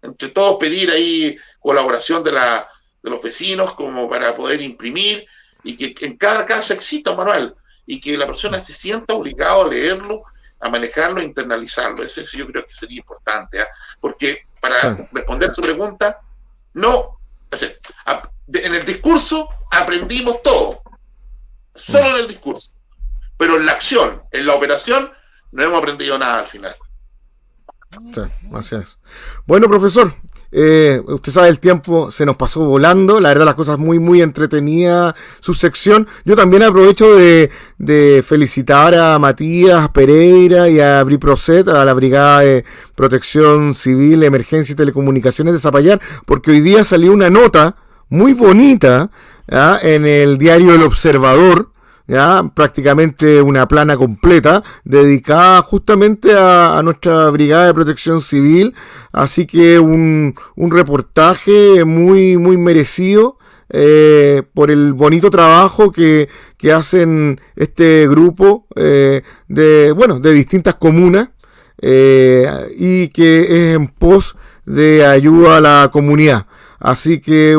Entre todos pedir ahí colaboración de los vecinos como para poder imprimir y que en cada casa exista un manual y que la persona se sienta obligado a leerlo, a manejarlo, a internalizarlo. Eso yo creo que sería importante, porque para responder su pregunta, no, en el discurso aprendimos todo, solo en el discurso, pero en la acción, en la operación, no hemos aprendido nada al final. Sí, así es. Bueno, profesor, usted sabe, el tiempo se nos pasó volando. La verdad, las cosas muy, muy entretenidas, su sección. Yo también aprovecho de felicitar a Matías Pereira y a BRIPROCET, a la Brigada de Protección Civil, Emergencia y Telecomunicaciones de Zapallar, porque hoy día salió una nota muy bonita en el diario El Observador, prácticamente una plana completa dedicada justamente a nuestra Brigada de Protección Civil, así que un reportaje muy, muy merecido por el bonito trabajo que hacen este grupo de distintas comunas y que es en pos de ayuda a la comunidad. Así que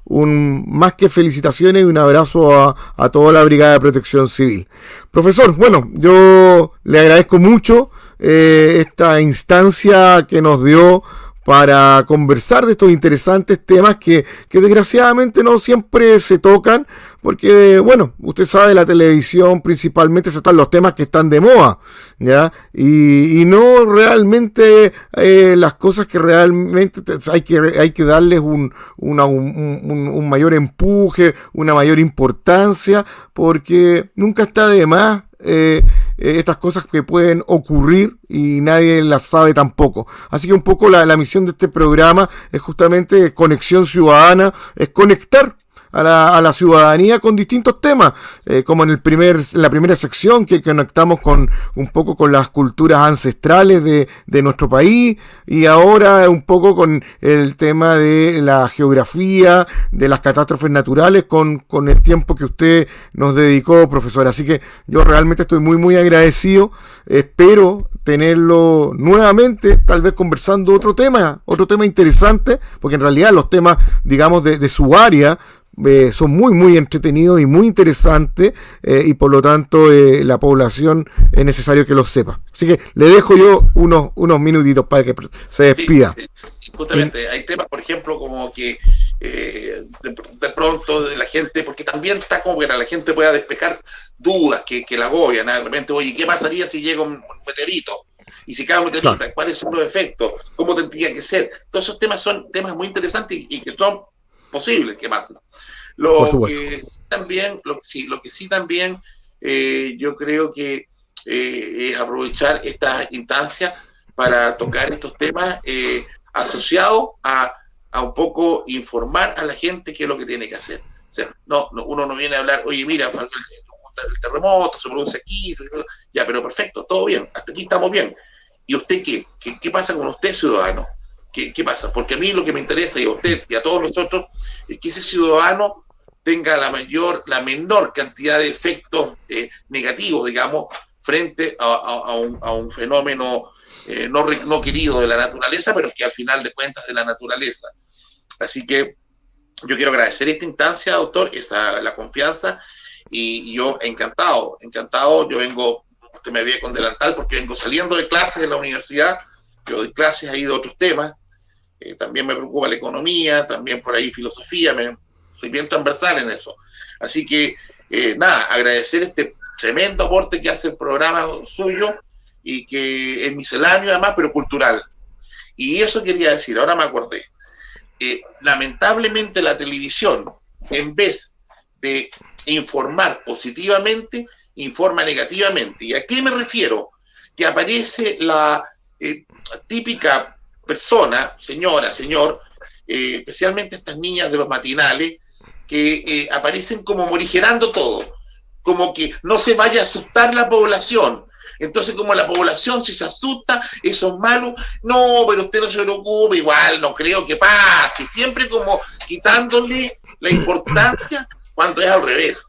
más que felicitaciones y un abrazo a toda la Brigada de Protección Civil. Profesor, bueno, yo le agradezco mucho esta instancia que nos dio para conversar de estos interesantes temas que desgraciadamente no siempre se tocan, porque, bueno, usted sabe, la televisión principalmente se están los temas que están de moda, ¿ya? Y no realmente las cosas que realmente hay que darles un mayor empuje, una mayor importancia, porque nunca está de más estas cosas que pueden ocurrir y nadie las sabe tampoco. Así que un poco la misión de este programa es justamente Conexión Ciudadana, es conectar a la ciudadanía con distintos temas, como en la primera sección que conectamos un poco con las culturas ancestrales de nuestro país, y ahora un poco con el tema de la geografía, de las catástrofes naturales, con el tiempo que usted nos dedicó, profesor. Así que yo realmente estoy muy muy agradecido. Espero tenerlo nuevamente, tal vez conversando otro tema interesante, porque en realidad los temas, digamos, de su área son muy muy entretenidos y muy interesantes, y por lo tanto la población es necesario que lo sepa. Así que le dejo yo unos minutitos para que se despida. Sí, justamente hay temas, por ejemplo, como que de pronto de la gente, porque también está como que la gente pueda despejar dudas que la agobian, de repente, oye, ¿qué pasaría si llega un meteorito? Y si cae un meteorito, claro, ¿cuáles son los efectos? ¿Cómo tendría que ser? Todos esos temas son temas muy interesantes y que son posibles que pasen. Lo que sí también yo creo que es aprovechar esta instancia para tocar estos temas asociados a un poco informar a la gente qué es lo que tiene que hacer. O sea, uno no viene a hablar, oye, mira, el terremoto se produce aquí, ya, pero perfecto, todo bien, hasta aquí estamos bien. ¿Y usted qué? ¿Qué pasa con usted, ciudadano? ¿Qué pasa? Porque a mí lo que me interesa, y a usted y a todos nosotros, es que ese ciudadano tenga la menor cantidad de efectos negativos, digamos, frente a un fenómeno no querido de la naturaleza, pero que al final de cuentas de la naturaleza. Así que yo quiero agradecer esta instancia, doctor, la confianza, y yo encantado, yo vengo, usted me ve con delantal porque vengo saliendo de clases de la universidad, yo doy clases ahí de otros temas, también me preocupa la economía, también por ahí filosofía, soy bien transversal en eso. Así que, agradecer este tremendo aporte que hace el programa suyo, y que es misceláneo además, pero cultural. Y eso quería decir, ahora me acordé. Lamentablemente la televisión, en vez de informar positivamente, informa negativamente. ¿Y a qué me refiero? Que aparece la típica persona, señora, señor, especialmente estas niñas de los matinales, que aparecen como morigerando todo, como que no se vaya a asustar la población. Entonces, como la población, si se asusta, eso es malo. No, pero usted no se preocupe, igual no creo que pase. Siempre como quitándole la importancia, cuando es al revés.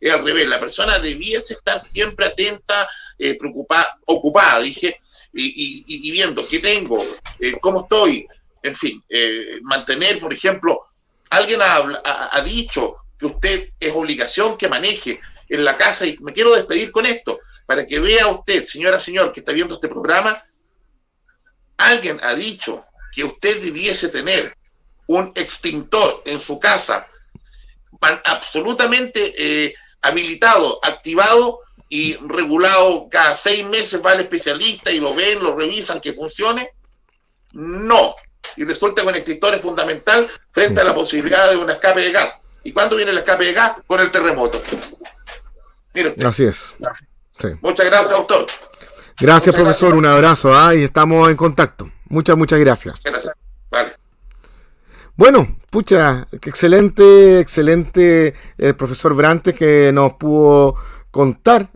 Es al revés. La persona debiese estar siempre atenta, preocupada, ocupada, dije, y viendo qué tengo, cómo estoy, en fin, mantener, por ejemplo, alguien ha dicho que usted es obligación que maneje en la casa, y me quiero despedir con esto, para que vea usted, señora, señor, que está viendo este programa, alguien ha dicho que usted debiese tener un extintor en su casa, absolutamente habilitado, activado y regulado. Cada 6 meses va el especialista y lo ven, lo revisan que funcione. No. Y resulta que un extintor es fundamental frente a la posibilidad de un escape de gas. ¿Y cuándo viene el escape de gas? Con el terremoto. Mire usted. Así es. Sí. Muchas gracias, doctor. Gracias, profesor. Un abrazo, y estamos en contacto. Muchas gracias. Gracias. Vale. Bueno, pucha, excelente el profesor Brantes, que nos pudo contar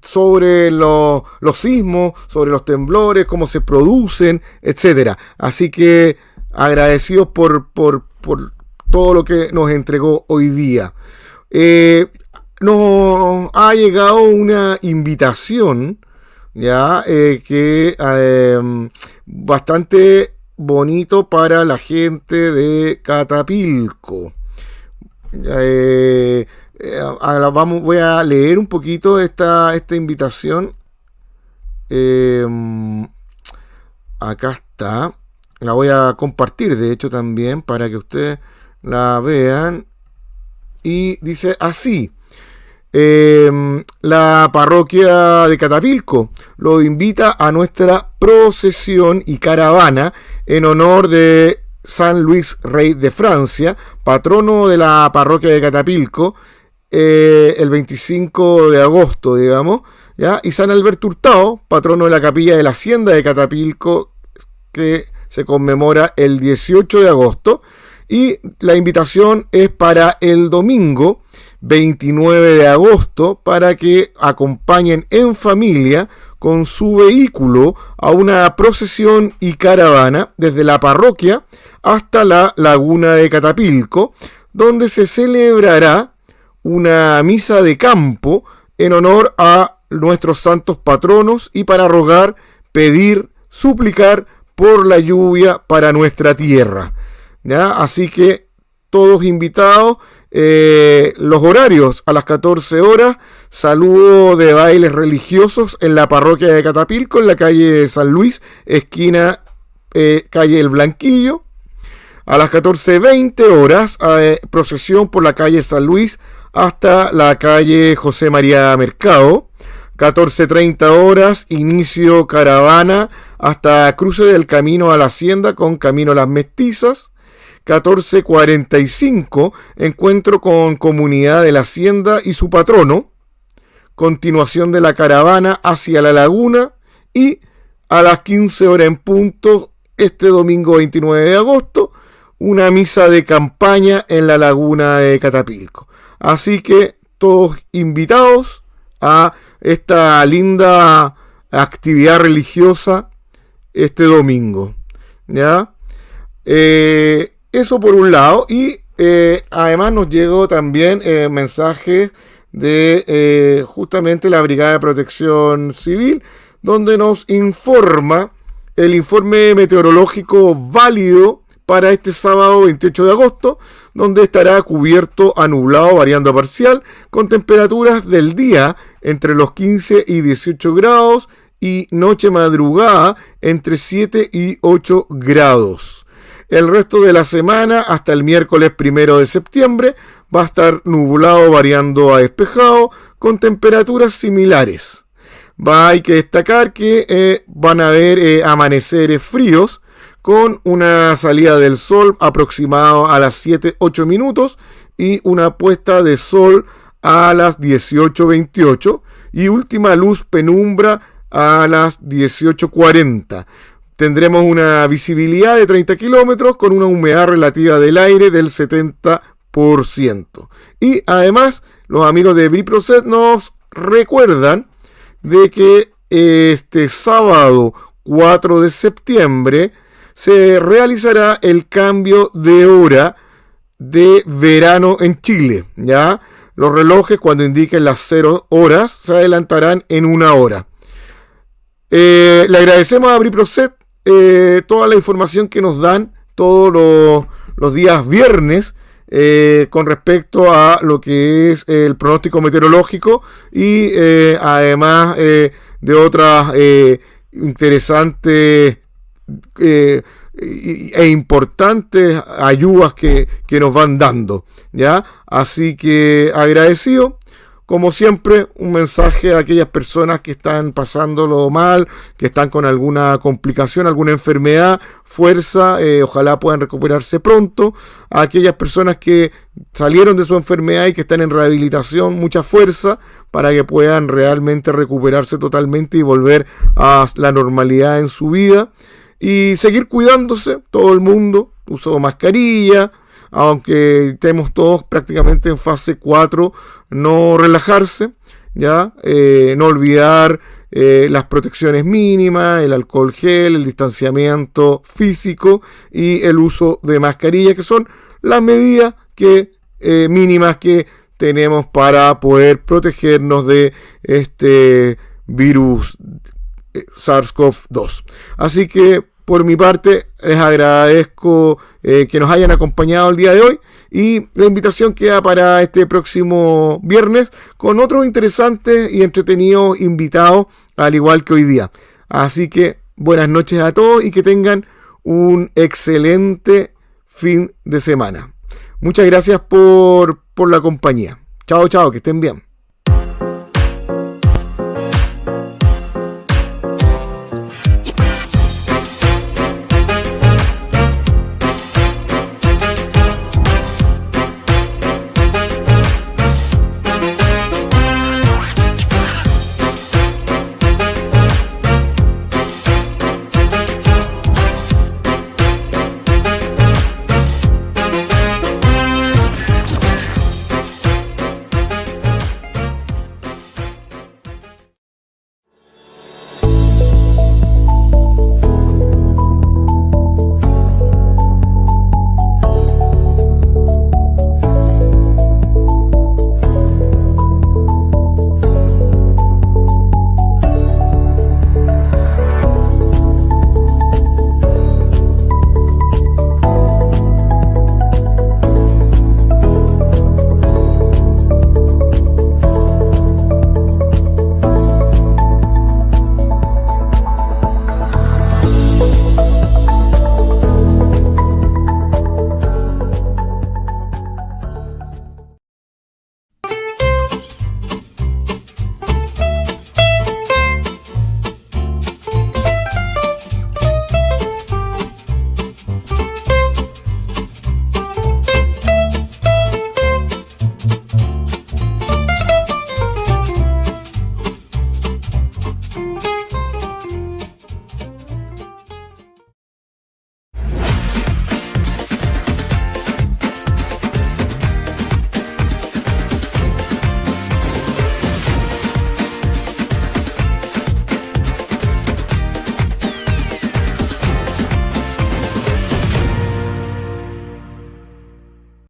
sobre los sismos, sobre los temblores, cómo se producen, etcétera. Así que agradecidos por todo lo que nos entregó hoy día. Nos ha llegado una invitación, ya, que bastante bonito para la gente de Catapilco. Voy a leer un poquito esta invitación. acá está. La voy a compartir, de hecho, también, para que ustedes la vean. Y dice así. La parroquia de Catapilco lo invita a nuestra procesión y caravana en honor de San Luis, rey de Francia, patrono de la parroquia de Catapilco, el 25 de agosto, digamos, ¿ya? Y San Alberto Hurtado, patrono de la capilla de la hacienda de Catapilco, que se conmemora el 18 de agosto. Y la invitación es para el domingo 29 de agosto para que acompañen en familia con su vehículo a una procesión y caravana desde la parroquia hasta la laguna de Catapilco, donde se celebrará una misa de campo en honor a nuestros santos patronos y para rogar, pedir, suplicar por la lluvia para nuestra tierra. ¿Ya? Así que todos invitados. Los horarios: a las 14 horas, saludo de bailes religiosos en la parroquia de Catapilco, en la calle de San Luis, esquina calle El Blanquillo. A las 14:20 horas, procesión por la calle San Luis hasta la calle José María Mercado. 14:30 horas, inicio caravana hasta cruce del camino a la hacienda con camino a las Mestizas. 14:45, encuentro con comunidad de la hacienda y su patrono. Continuación de la caravana hacia la laguna. Y a las 15 horas en punto, este domingo 29 de agosto, una misa de campaña en la laguna de Catapilco. Así que todos invitados a esta linda actividad religiosa este domingo, ¿ya? Eso por un lado. Y además nos llegó también mensajes de justamente la Brigada de Protección Civil, donde nos informa el informe meteorológico válido para este sábado 28 de agosto, donde estará cubierto a nublado variando a parcial, con temperaturas del día entre los 15 y 18 grados y noche madrugada entre 7 y 8 grados. El resto de la semana, hasta el miércoles 1 de septiembre, va a estar nublado variando a despejado, con temperaturas similares. Hay que destacar que van a haber amaneceres fríos, con una salida del sol aproximado a las 7-8 minutos y una puesta de sol a las 18:28 y última luz penumbra a las 18:40. Tendremos una visibilidad de 30 kilómetros con una humedad relativa del aire del 70%. Y además, los amigos de Briproset nos recuerdan de que este sábado 4 de septiembre se realizará el cambio de hora de verano en Chile, ¿ya? Los relojes, cuando indiquen las 0 horas, se adelantarán en 1 hora. Le agradecemos a Briproset toda la información que nos dan todos los días viernes con respecto a lo que es el pronóstico meteorológico y además de otras interesantes e importantes ayudas que nos van dando, ¿ya? Así que agradecido. Como siempre, un mensaje a aquellas personas que están pasándolo mal, que están con alguna complicación, alguna enfermedad, fuerza, ojalá puedan recuperarse pronto. A aquellas personas que salieron de su enfermedad y que están en rehabilitación, mucha fuerza para que puedan realmente recuperarse totalmente y volver a la normalidad en su vida. Y seguir cuidándose, todo el mundo, uso de mascarilla. Aunque estemos todos prácticamente en fase 4, no relajarse, ¿ya? No olvidar las protecciones mínimas, el alcohol gel, el distanciamiento físico y el uso de mascarilla, que son las medidas mínimas que tenemos para poder protegernos de este virus SARS-CoV-2. Así que por mi parte, les agradezco que nos hayan acompañado el día de hoy y la invitación queda para este próximo viernes con otros interesantes y entretenidos invitados, al igual que hoy día. Así que buenas noches a todos y que tengan un excelente fin de semana. Muchas gracias por la compañía. Chao, chao, que estén bien.